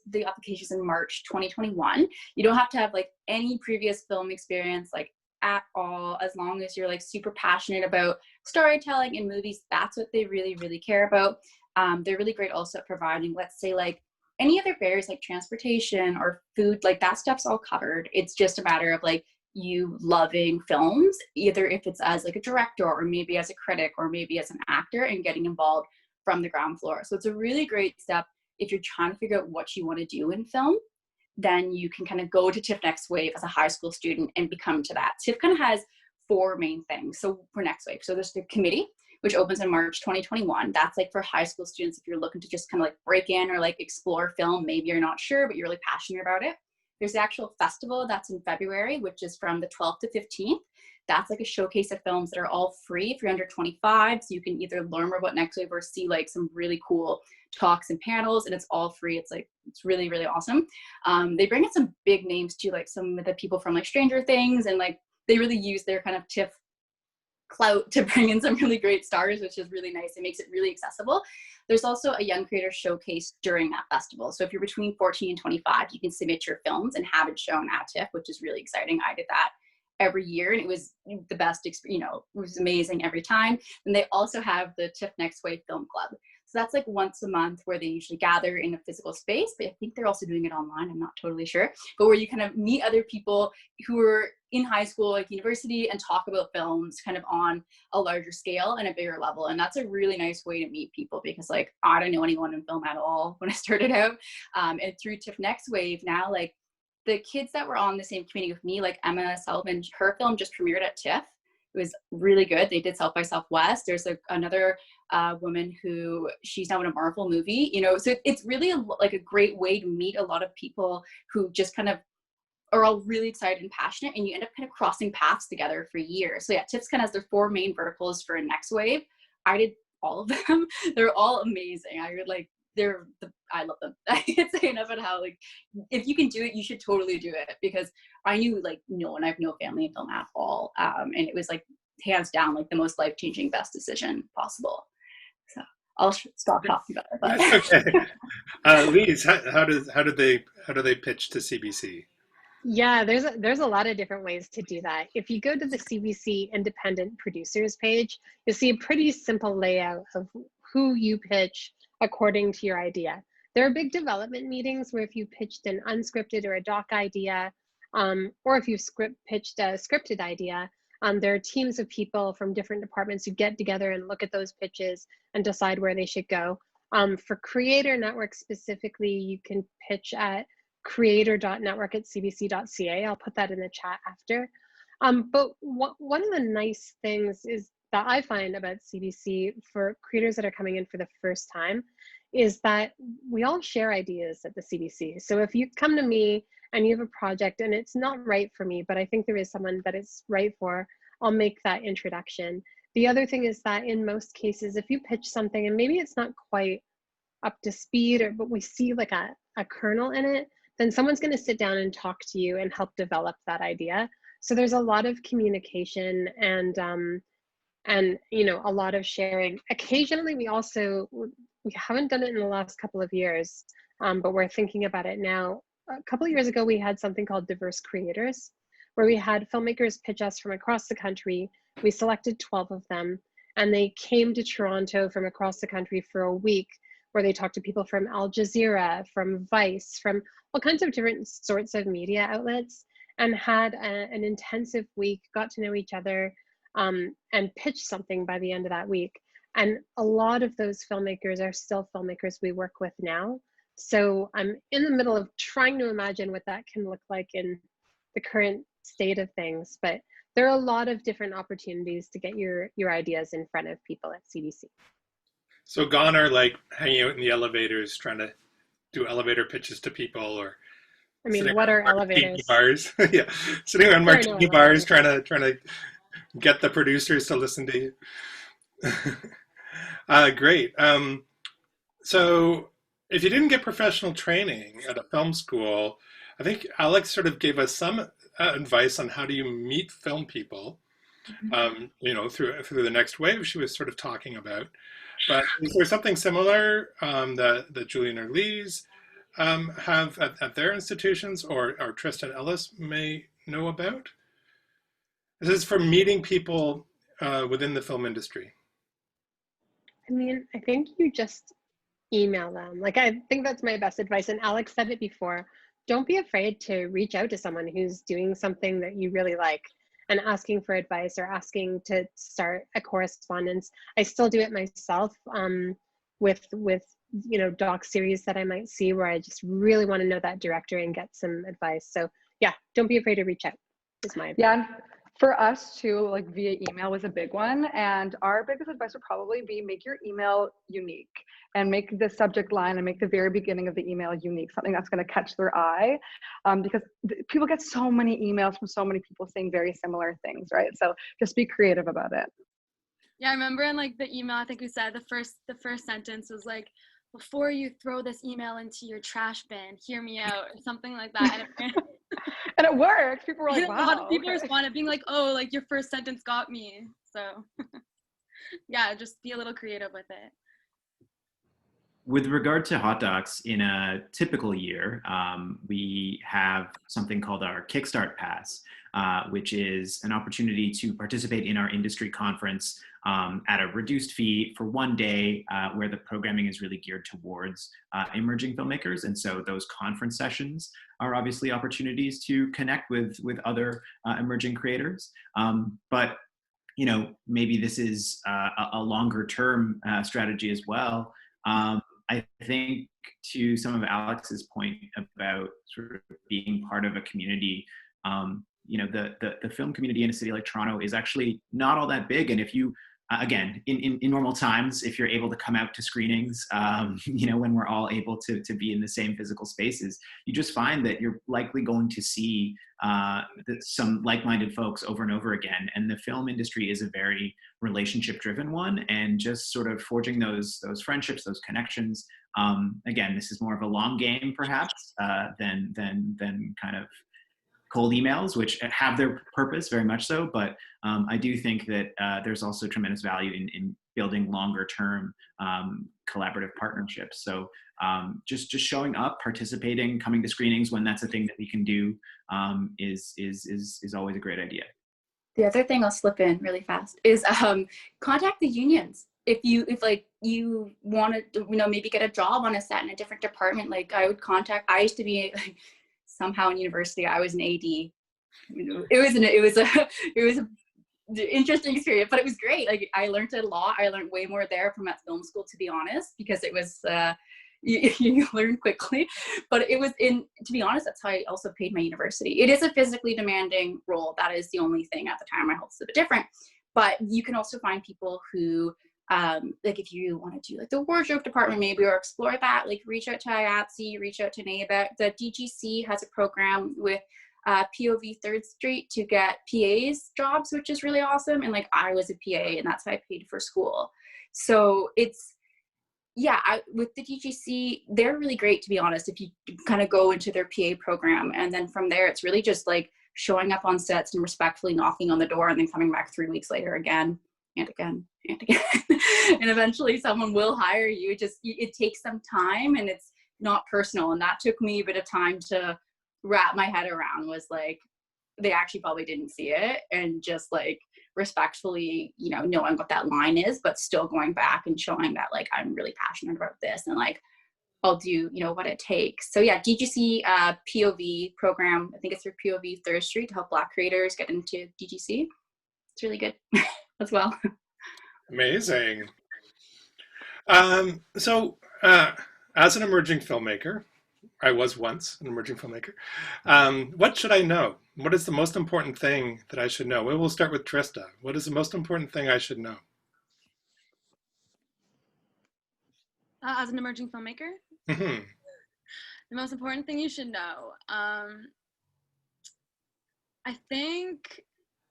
the application's in March 2021. You don't have to have like any previous film experience, like at all, as long as you're like super passionate about storytelling and movies. That's what they really, really care about. They're really great also at providing, let's say, like any other barriers like transportation or food, like that stuff's all covered. It's just a matter of like you loving films, either if it's as like a director or maybe as a critic or maybe as an actor, and getting involved from the ground floor. So it's a really great step if you're trying to figure out what you want to do in film. Then you can kind of go to TIFF Next Wave as a high school student and become to that. TIFF kind of has 4 main things. So for Next Wave, so there's the committee, which opens in March 2021. That's like for high school students if you're looking to just kind of like break in or like explore film. Maybe you're not sure, but you're really passionate about it. There's the actual festival that's in February, which is from the 12th to 15th. That's like a showcase of films that are all free if you're under 25. So you can either learn more about Next Wave or see like some really cool talks and panels, and it's all free. It's really, really awesome. They bring in some big names too, like some of the people from like Stranger Things, and like they really use their kind of TIFF clout to bring in some really great stars, which is really nice. It makes it really accessible. There's also a young creator showcase during that festival. So if you're between 14 and 25, you can submit your films and have it shown at TIFF, which is really exciting. I did that every year and it was the best experience, it was amazing every time. And they also have the TIFF Next Wave Film Club. So that's like once a month where they usually gather in a physical space, but I think they're also doing it online. I'm not totally sure, but where you kind of meet other people who are in high school, like university, and talk about films kind of on a larger scale and a bigger level. And that's a really nice way to meet people, because like, I don't know anyone in film at all when I started out. And through TIFF Next Wave now, like the kids that were on the same committee with me, like Emma Sullivan, her film just premiered at TIFF. It was really good. They did South by Southwest. There's another woman who, she's now in a Marvel movie, so it's really like a great way to meet a lot of people who just kind of are all really excited and passionate, and you end up kind of crossing paths together for years. So yeah, TIFF kind of has their 4 main verticals for Next Wave. I did all of them. They're all amazing. I love them. I can't say enough on how, like, if you can do it, you should totally do it, because I knew like no one, I have no family in film at all. And it was like hands down, like the most life-changing, best decision possible. So I'll stop talking about it. But. Okay. Lise, how do they pitch to CBC? Yeah, there's a lot of different ways to do that. If you go to the CBC Independent Producers page, you'll see a pretty simple layout of who you pitch according to your idea. There are big development meetings where if you pitched an unscripted or a doc idea, or if you pitched a scripted idea, there are teams of people from different departments who get together and look at those pitches and decide where they should go. For Creator Network specifically, you can pitch at creator.network@cbc.ca. I'll put that in the chat after. But one of the nice things is that I find about CBC for creators that are coming in for the first time is that we all share ideas at the CBC. So if you come to me and you have a project and it's not right for me, but I think there is someone that it's right for, I'll make that introduction. The other thing is that in most cases, if you pitch something and maybe it's not quite up to speed, but we see like a kernel in it, then someone's going to sit down and talk to you and help develop that idea. So there's a lot of communication and a lot of sharing. Occasionally, we haven't done it in the last couple of years, but we're thinking about it now. a couple of years ago, we had something called Diverse Creators, where we had filmmakers pitch us from across the country. We selected 12 of them, and they came to Toronto from across the country for a week, where they talked to people from Al Jazeera, from Vice, from all kinds of different sorts of media outlets, and had an intensive week, got to know each other, and pitched something by the end of that week. And a lot of those filmmakers are still filmmakers we work with now. So I'm in the middle of trying to imagine what that can look like in the current state of things. But there are a lot of different opportunities to get your ideas in front of people at CBC. So gone are like hanging out in the elevators, trying to do elevator pitches to people, or I mean, what are elevators? Bars. Yeah, sitting around There are no martini bars, elevators. trying to get the producers to listen to you. Great. So if you didn't get professional training at a film school, I think Alex sort of gave us some advice on how do you meet film people, you know, through the next wave she was sort of talking about. But is there something similar that Julian or Lise have at their institutions, or Tristan Ellis may know about? This is for meeting people within the film industry. I mean, I think you just email them. Like, I think that's my best advice. And Alex said it before. Don't be afraid to reach out to someone who's doing something that you really like and asking for advice or asking to start a correspondence. I still do it myself with you know, doc series that I might see where I just really want to know that director and get some advice. So yeah, don't be afraid to reach out is my advice. Yeah, for us too, like via email was a big one. And our biggest advice would probably be make your email unique and make the subject line and make the very beginning of the email unique, something that's going to catch their eye, because people get so many emails from so many people saying very similar things, right? So just be creative about it. Yeah, I remember in like the email, I think we said the first sentence was like, before you throw this email into your trash bin, hear me out, or something like that. And it worked. People were like, wow. A lot of people responded being like, oh, like your first sentence got me. So yeah, just be a little creative with it. With regard to hot docs, in a typical year, we have something called our Kickstart Pass, which is an opportunity to participate in our industry conference at a reduced fee for one day, where the programming is really geared towards emerging filmmakers. And so those conference sessions are obviously opportunities to connect with other emerging creators. But you know, maybe this is a longer term strategy as well. I think to some of Alex's point about sort of being part of a community, you know, the film community in a city like Toronto is actually not all that big. And if you, again, in normal times, if you're able to come out to screenings, you know, when we're all able to be in the same physical spaces, you just find that you're likely going to see some like-minded folks over and over again. And the film industry is a very relationship-driven one, and just sort of forging those friendships, those connections. Again, this is more of a long game, perhaps, than kind of cold emails, which have their purpose very much so, but I do think that there's also tremendous value in building longer term collaborative partnerships. So just showing up, participating, coming to screenings when that's a thing that we can do is always a great idea. The other thing I'll slip in really fast is contact the unions. If you want to, you know, maybe get a job on a set in a different department, like I used to be like, somehow in university, I was an AD. It was a interesting experience, but it was great. Like I learned a lot. I learned way more there from at film school, to be honest, because it was you learn quickly. But it was to be honest, that's how I also paid my university. It is a physically demanding role. That is the only thing at the time. I hope it's a bit different, but you can also find people who. Like if you want to do like the wardrobe department maybe, or explore that, like reach out to IATSE, reach out to NABEC. The DGC has a program with POV 3rd Street to get PAs jobs, which is really awesome. And like I was a PA and that's how I paid for school. So it's, yeah, with the DGC, they're really great, to be honest, if you kind of go into their PA program. And then from there, it's really just like showing up on sets and respectfully knocking on the door and then coming back 3 weeks later again. And again and again and eventually someone will hire you. It takes some time, and it's not personal. And that took me a bit of time to wrap my head around, was like, they actually probably didn't see it, and just like respectfully, you know, knowing what that line is, but still going back and showing that like, I'm really passionate about this, and like, I'll do, you know, what it takes. So yeah, DGC POV program, I think it's through POV Third Street, to help Black creators get into DGC. It's really good as well. Amazing. So as an emerging filmmaker, I was once an emerging filmmaker. What should I know? What is the most important thing that I should know? We'll start with Trista. What is the most important thing I should know? As an emerging filmmaker, the most important thing you should know, I think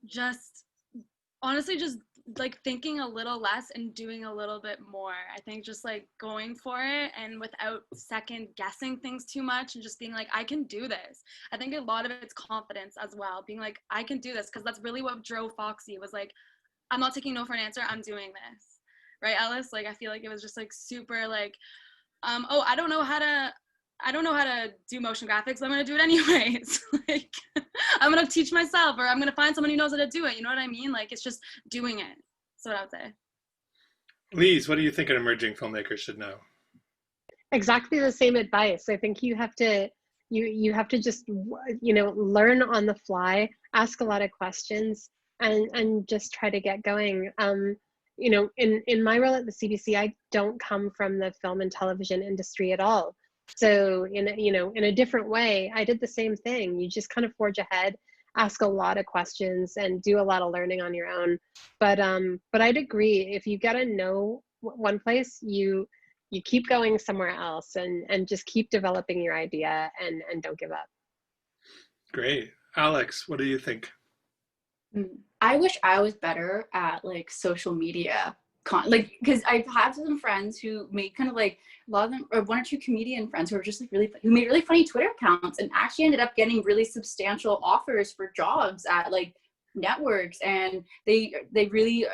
just honestly just like thinking a little less and doing a little bit more. I think just like going for it and without second guessing things too much, and just being like, I can do this. I think a lot of it's confidence as well, being like, I can do this, because that's really what drove Foxy, was like, I'm not taking no for an answer, I'm doing this. Right, Ellis? Like, I feel like it was just like super like, oh, I don't know how to do motion graphics, but I'm gonna do it anyways. Like, I'm gonna teach myself, or I'm gonna find someone who knows how to do it. You know what I mean? Like, it's just doing it. That's what I would say. Lise, what do you think an emerging filmmaker should know? Exactly the same advice. I think you have to just, you know, learn on the fly, ask a lot of questions, and just try to get going. You know, in my role at the CBC, I don't come from the film and television industry at all. So in a different way, I did the same thing. You just kind of forge ahead, ask a lot of questions, and do a lot of learning on your own. But I'd agree, if you gotta know one place, you keep going somewhere else, and just keep developing your idea, and don't give up. Great. Alex, what do you think? I wish I was better at like social media, like, because I've had some friends who made kind of like, a lot of them, or one or two comedian friends who are just like who made really funny Twitter accounts, and actually ended up getting really substantial offers for jobs at like networks. And they really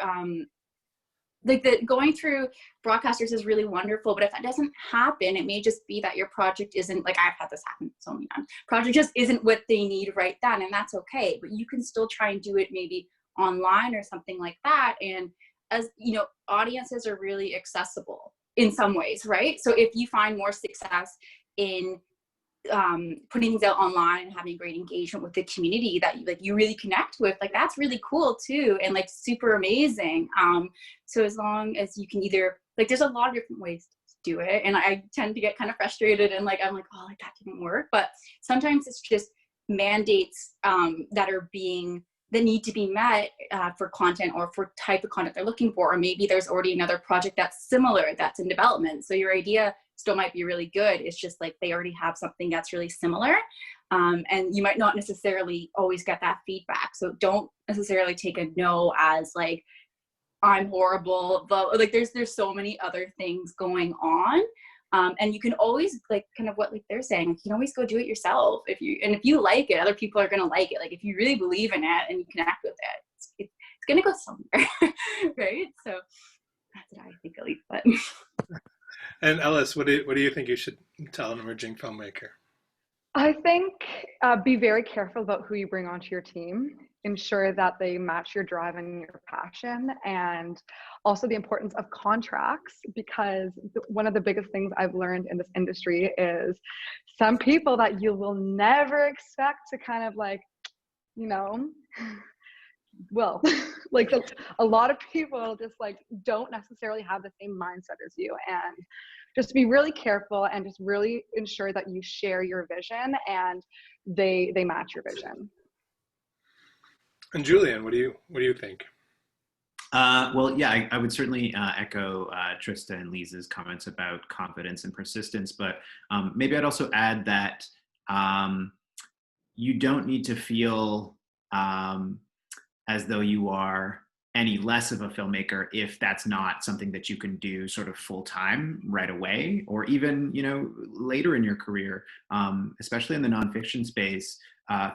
like, the going through broadcasters is really wonderful, but if that doesn't happen, it may just be that your project isn't, like, I've had this happen so many times, project just isn't what they need right then, and that's okay. But you can still try and do it maybe online or something like that. And as you know, audiences are really accessible in some ways, right? So if you find more success in putting things out online and having great engagement with the community that you really connect with, like, that's really cool too, and like super amazing. So as long as you can either, like, there's a lot of different ways to do it, and I tend to get kind of frustrated, and like, I'm like, oh, like, that didn't work. But sometimes it's just mandates that need to be met for content, or for type of content they're looking for, or maybe there's already another project that's similar that's in development, so your idea still might be really good. It's just like they already have something that's really similar, and you might not necessarily always get that feedback. So don't necessarily take a no as like, I'm horrible, but like there's so many other things going on. And you can always, like, kind of what like they're saying, you can always go do it yourself. If you like it, other people are going to like it. Like, if you really believe in it and you connect with it, it's going to go somewhere. Right? So that's what I think, at least. But And Ellis, what do you think you should tell an emerging filmmaker? I think be very careful about who you bring onto your team. Ensure that they match your drive and your passion, and also the importance of contracts, because one of the biggest things I've learned in this industry is some people that you will never expect to kind of like, you know, well, like a lot of people just like don't necessarily have the same mindset as you, and just be really careful and just really ensure that you share your vision and they match your vision. And Julian, what do you think? Well, yeah, I would certainly echo Trista and Lisa's comments about confidence and persistence, but maybe I'd also add that you don't need to feel as though you are any less of a filmmaker if that's not something that you can do sort of full time right away, or even, you know, later in your career, especially in the nonfiction space.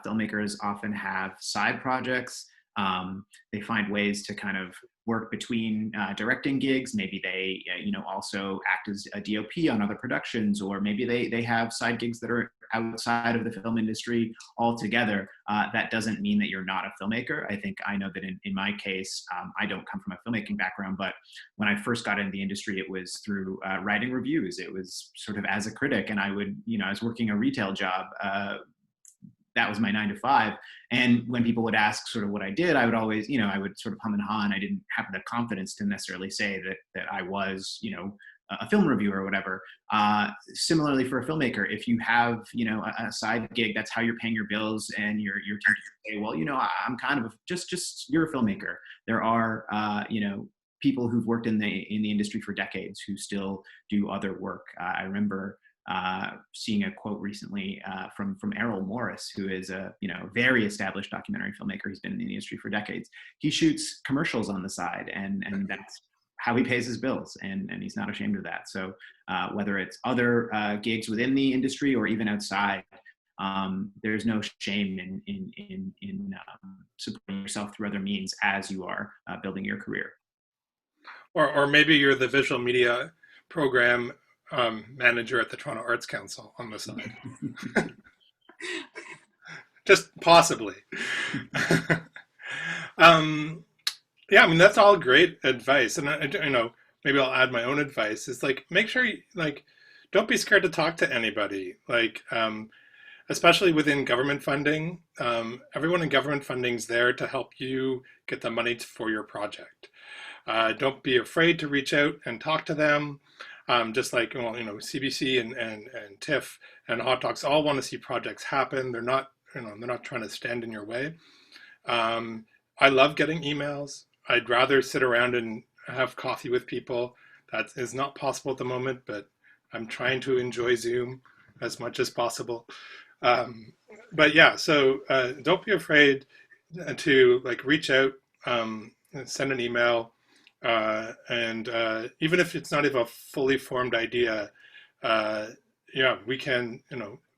Filmmakers often have side projects They find ways to kind of work between directing gigs. Maybe they, also act as a DOP on other productions, or maybe they have side gigs that are outside of the film industry altogether. That doesn't mean that you're not a filmmaker. I know that in my case, I don't come from a filmmaking background, but when I first got into the industry, it was through writing reviews. It was sort of as a critic, and I was working a retail job. That was my 9 to 5. And when people would ask sort of what I did, I would always, I would sort of hum and haw, and I didn't have the confidence to necessarily say that I was, a film reviewer or whatever. Similarly for a filmmaker, if you have, a side gig, that's how you're paying your bills, and you're tempted to say, well, I'm kind of just you're a filmmaker. There are, people who've worked in the industry for decades who still do other work. I remember seeing a quote recently from Errol Morris, who is a very established documentary filmmaker. He's been in the industry for decades. He shoots commercials on the side, and that's how he pays his bills, and he's not ashamed of that. So whether it's other gigs within the industry or even outside, there's no shame in supporting yourself through other means as you are building your career. Or maybe you're the visual media program manager at the Toronto Arts Council on the side. Just possibly. Yeah, I mean, that's all great advice. And maybe I'll add my own advice. Is make sure you, don't be scared to talk to anybody. Especially within government funding, everyone in government funding is there to help you get the money for your project. Don't be afraid to reach out and talk to them. Just CBC and TIFF and Hot Docs all want to see projects happen. They're not trying to stand in your way. I love getting emails. I'd rather sit around and have coffee with people. That is not possible at the moment, but I'm trying to enjoy Zoom as much as possible. But yeah, so don't be afraid to reach out, send an email. And even if it's not even a fully formed idea, we can,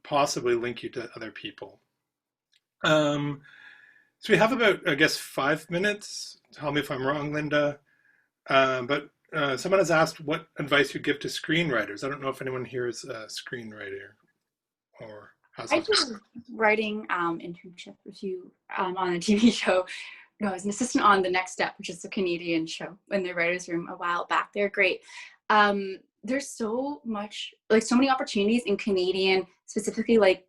possibly link you to other people. So we have about, I guess, 5 minutes. Tell me if I'm wrong, Linda. But someone has asked what advice you give to screenwriters. I don't know if anyone here is a screenwriter or has. I did a writing internship with you on a TV show. No, I was an assistant on The Next Step, which is a Canadian show, in the writer's room a while back. They're great. There's so many opportunities in Canadian, specifically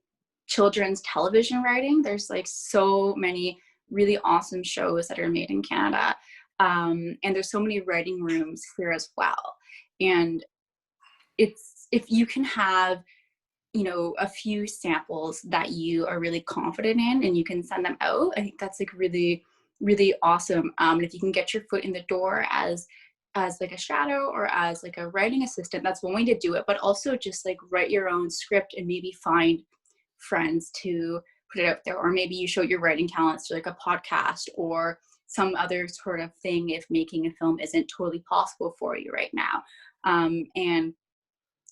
children's television writing. There's so many really awesome shows that are made in Canada. And there's so many writing rooms here as well. And if you can have, a few samples that you are really confident in and you can send them out, I think that's really, really awesome. And if you can get your foot in the door as a shadow or as a writing assistant, that's one way to do it. But also just write your own script and maybe find friends to put it out there, or maybe you show your writing talents to a podcast or some other sort of thing if making a film isn't totally possible for you right now. And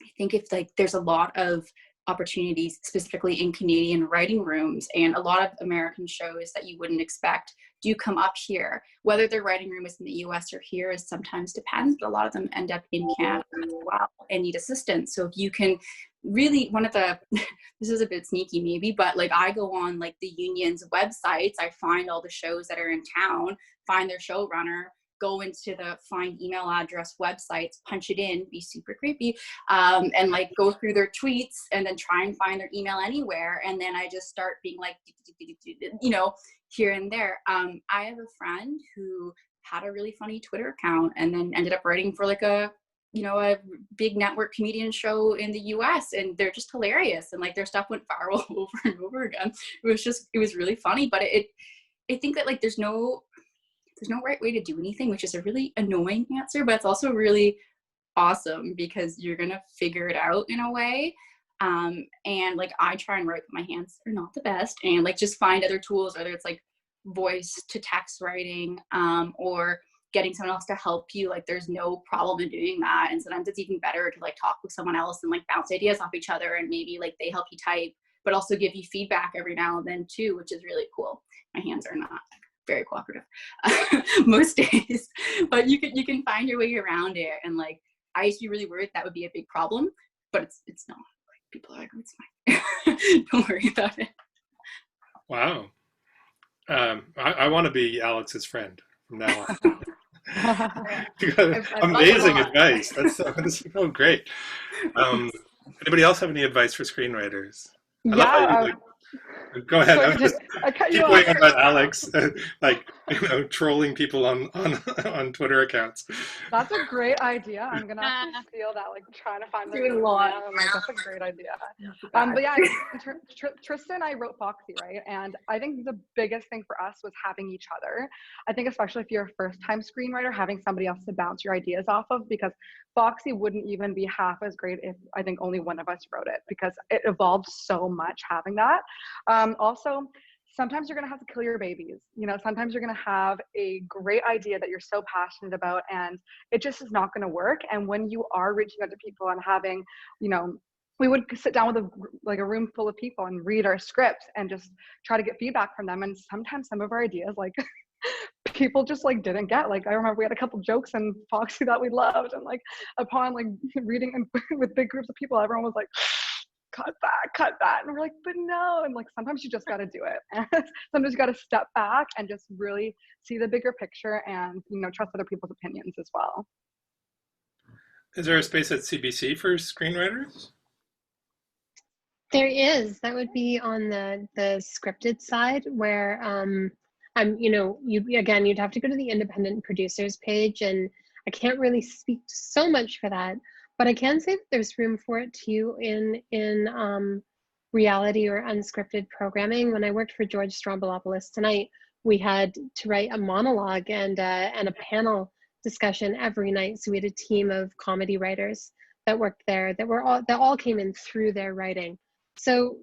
I think if there's a lot of opportunities specifically in Canadian writing rooms, and a lot of American shows that you wouldn't expect do come up here. Whether their writing room is in the US or here is sometimes depends, but a lot of them end up in Canada as well and need assistance. So if you can really, this is a bit sneaky maybe, but I go on the union's websites, I find all the shows that are in town, find their showrunner, go into the find email address websites, punch it in, be super creepy, and go through their tweets and then try and find their email anywhere. And then I just start being here and there. I have a friend who had a really funny Twitter account and then ended up writing for a big network comedian show in the US, and they're just hilarious. And their stuff went viral over and over again. It was really funny, but I think that there's no right way to do anything, which is a really annoying answer, but it's also really awesome because you're going to figure it out in a way. And I try and write, but my hands are not the best, and just find other tools, whether it's voice to text writing, or getting someone else to help you. There's no problem in doing that. And sometimes it's even better to talk with someone else and bounce ideas off each other, and maybe they help you type, but also give you feedback every now and then too, which is really cool. My hands are not very cooperative most days, but you can find your way around it. And like, I used to be really worried that would be a big problem, but it's not. Like, people are like, oh, it's fine. Don't worry about it. Wow. I want to be Alex's friend from now on. Amazing advice. That's so great. Anybody else have any advice for screenwriters? I love how you, go ahead. I cut keep you going off. about Alex, like, trolling people on Twitter accounts. That's a great idea. I'm gonna have to steal that. Like, trying to find Doing a lot. like, that's a great idea. But yeah, Tristan and I wrote Foxy, right? And I think the biggest thing for us was having each other. I think especially if you're a first-time screenwriter, having somebody else to bounce your ideas off of, because Foxy wouldn't even be half as great if I think only one of us wrote it, because it evolved so much having that. Also, sometimes you're going to have to kill your babies. Sometimes you're going to have a great idea that you're so passionate about, and it just is not going to work. And when you are reaching out to people and having, we would sit down with a room full of people and read our scripts and just try to get feedback from them. And sometimes some of our ideas, like, people just like didn't get. Like, I remember we had a couple jokes in Foxy that we loved, and like upon like reading with big groups of people, everyone was like, cut that. And we're like, but no. And like, sometimes you just got to do it. And sometimes you got to step back and just really see the bigger picture and, trust other people's opinions as well. Is there a space at CBC for screenwriters? There is. That would be on the scripted side, where you'd have to go to the independent producers page, and I can't really speak so much for that. But I can say that there's room for it too in reality or unscripted programming. When I worked for George Stroumboulopoulos Tonight, we had to write a monologue and a panel discussion every night. So we had a team of comedy writers that worked there that all came in through their writing. So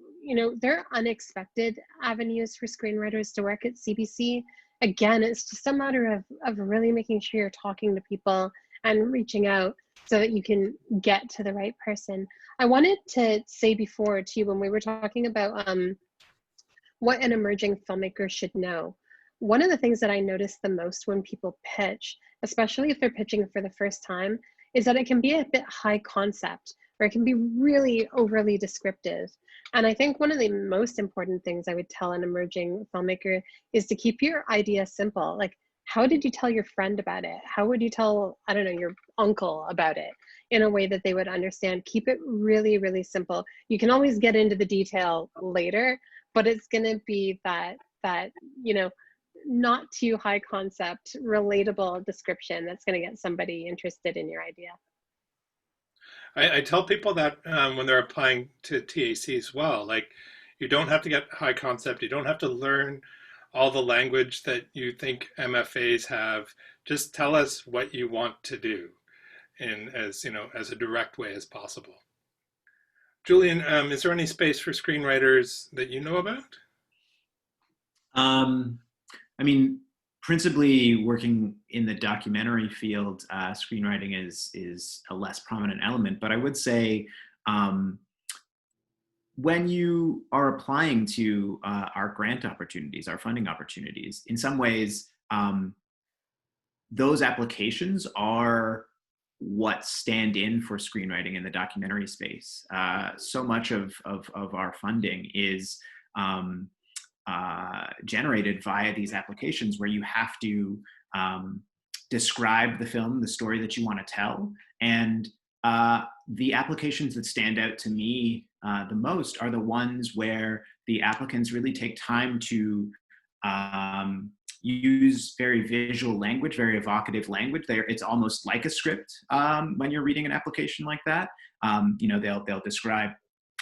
there are unexpected avenues for screenwriters to work at CBC. Again, it's just a matter of really making sure you're talking to people and reaching out so that you can get to the right person. I wanted to say before too, when we were talking about what an emerging filmmaker should know, one of the things that I notice the most when people pitch, especially if they're pitching for the first time, is that it can be a bit high concept, or it can be really overly descriptive. And I think one of the most important things I would tell an emerging filmmaker is to keep your idea simple. Like, how did you tell your friend about it? How would you tell, I don't know, your uncle about it in a way that they would understand? Keep it really, really simple. You can always get into the detail later, but it's going to be that not too high concept, relatable description that's going to get somebody interested in your idea. I tell people that when they're applying to TAC as well, like, you don't have to get high concept. You don't have to learn all the language that you think MFAs have. Just tell us what you want to do in as a direct way as possible. Julian, is there any space for screenwriters that you know about? I mean, principally working in the documentary field, screenwriting is a less prominent element, but I would say when you are applying to our grant opportunities, our funding opportunities, in some ways, those applications are what stand in for screenwriting in the documentary space. So much of our funding is generated via these applications, where you have to describe the film, the story that you want to tell. And the applications that stand out to me the most are the ones where the applicants really take time to use very visual language, very evocative language. It's almost like a script when you're reading an application like that. They'll describe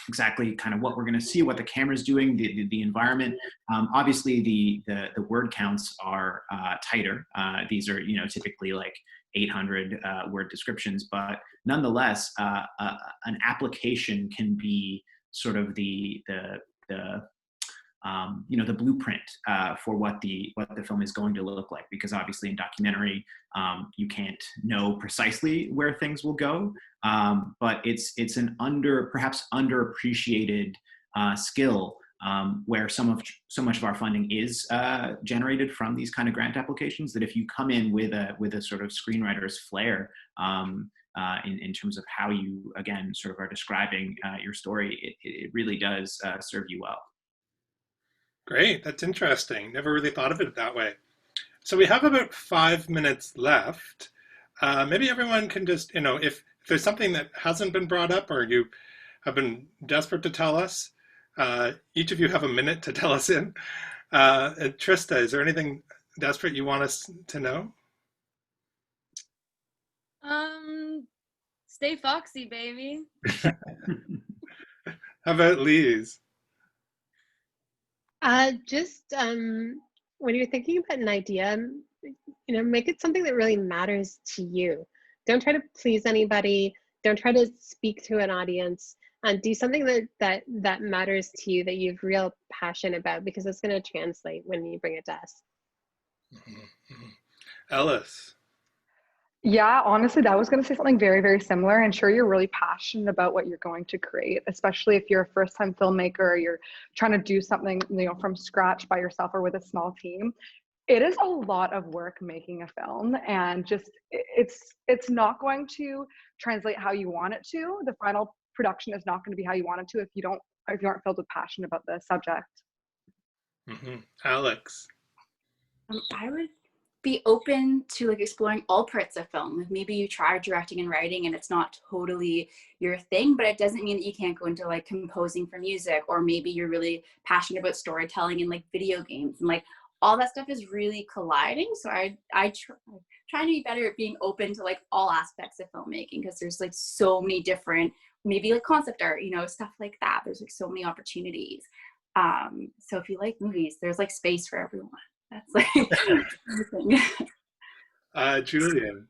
exactly kind of what we're going to see, what the camera's doing, the environment. Obviously, the word counts are tighter. These are typically like 800 word descriptions, but nonetheless, an application can be sort of the blueprint for what the film is going to look like, because obviously in documentary you can't know precisely where things will go, but it's an perhaps underappreciated skill where so much of our funding is generated from these kind of grant applications, that if you come in with a sort of screenwriter's flair in terms of how you, again, sort of are describing your story, it really does serve you well. Great, that's interesting. Never really thought of it that way. So we have about 5 minutes left. Maybe everyone can just, if there's something that hasn't been brought up or you have been desperate to tell us, each of you have a minute to tell us in. Trista, is there anything desperate you want us to know? Stay foxy, baby. How about Lise? Just when you're thinking about an idea, make it something that really matters to you. Don't try to please anybody. Don't try to speak to an audience. And do something that matters to you, that you have real passion about, because it's going to translate when you bring it to us. Ellis? Yeah, honestly, that was going to say something very, very similar. And sure, you're really passionate about what you're going to create, especially if you're a first-time filmmaker or you're trying to do something, from scratch by yourself or with a small team. It is a lot of work making a film, and just it's not going to translate how you want it to. The final production is not going to be how you want it to if you aren't filled with passion about the subject. Alex? I would be open to exploring all parts of film. Maybe you try directing and writing and it's not totally your thing, but it doesn't mean that you can't go into composing for music, or maybe you're really passionate about storytelling and video games, and all that stuff is really colliding. So I try to be better at being open to all aspects of filmmaking, because there's so many different, maybe concept art, stuff like that. There's so many opportunities. So if you like movies, there's space for everyone. That's Julian?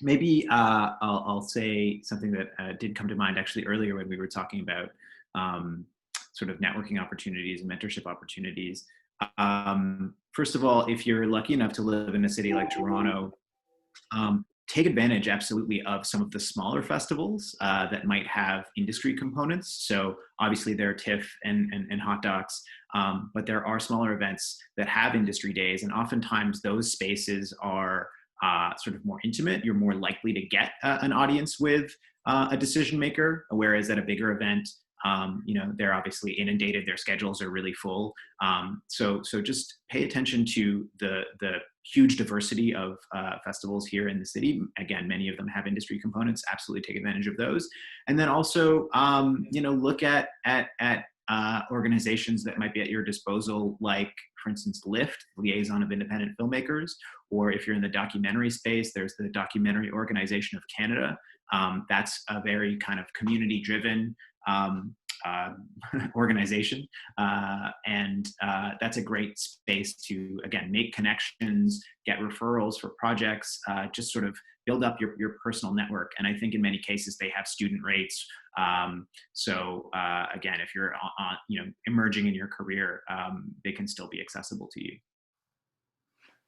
Maybe I'll say something that did come to mind actually earlier when we were talking about sort of networking opportunities and mentorship opportunities. First of all, if you're lucky enough to live in a city like Toronto, take advantage absolutely of some of the smaller festivals that might have industry components. So obviously there are TIFF and Hot Docs, but there are smaller events that have industry days, and oftentimes those spaces are sort of more intimate. You're more likely to get an audience with a decision maker, whereas at a bigger event, they're obviously inundated, their schedules are really full. So just pay attention to the huge diversity of festivals here in the city. Again, many of them have industry components. Absolutely take advantage of those. And then also, look at organizations that might be at your disposal, like, for instance, LIFT, Liaison of Independent Filmmakers, or if you're in the documentary space, there's the Documentary Organization of Canada. That's a very kind of community-driven organization, and that's a great space to, again, make connections, get referrals for projects, just sort of build up your personal network. And I think in many cases they have student rates. So again, if you're emerging in your career, they can still be accessible to you.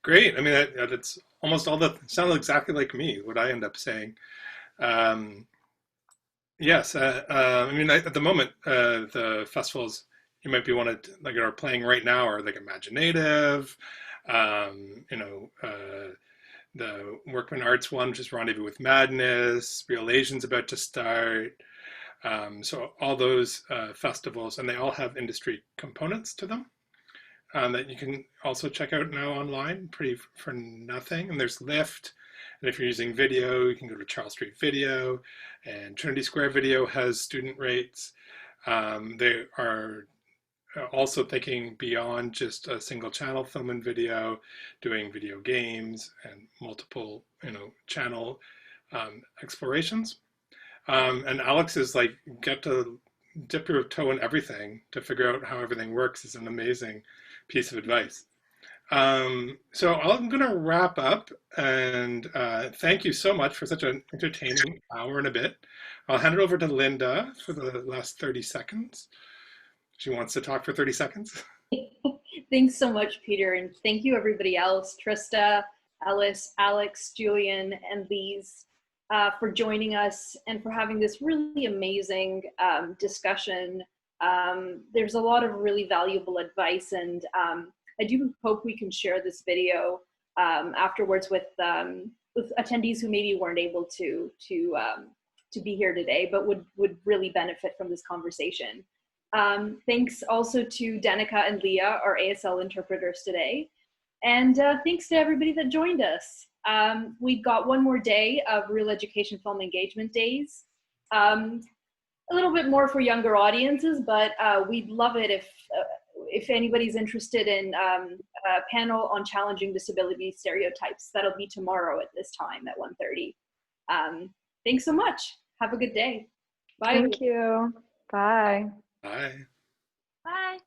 Great. I mean, that's almost all that sounds exactly like me, what I end up saying. Yes, I mean, at the moment, the festivals you might be are playing right now are Imaginative, the Workman Arts one, which is Rendezvous with Madness, Real Asian's about to start. So all those festivals, and they all have industry components to them that you can also check out now online, pretty for nothing. And there's Lyft. And if you're using video, you can go to Charles Street Video, and Trinity Square Video has student rates. They are also thinking beyond just a single channel film and video, doing video games and multiple, channel explorations. And Alex is get to dip your toe in everything to figure out how everything works is an amazing piece of advice. So I'm going to wrap up, and thank you so much for such an entertaining hour and a bit. I'll hand it over to Linda for the last 30 seconds. She wants to talk for 30 seconds. Thanks so much, Peter, and thank you everybody else, Trista, Ellis, Alex, Julian, and Lise, for joining us and for having this really amazing discussion There's a lot of really valuable advice, and I do hope we can share this video afterwards with attendees who maybe weren't able to be here today, but would really benefit from this conversation. Thanks also to Danica and Leah, our ASL interpreters today. And thanks to everybody that joined us. We've got one more day of ReelEducation Film Engagement Days. A little bit more for younger audiences, but we'd love it if anybody's interested in a panel on challenging disability stereotypes. That'll be tomorrow at this time at 1:30. Thanks so much. Have a good day. Bye. Thank you. Bye. Bye. Bye.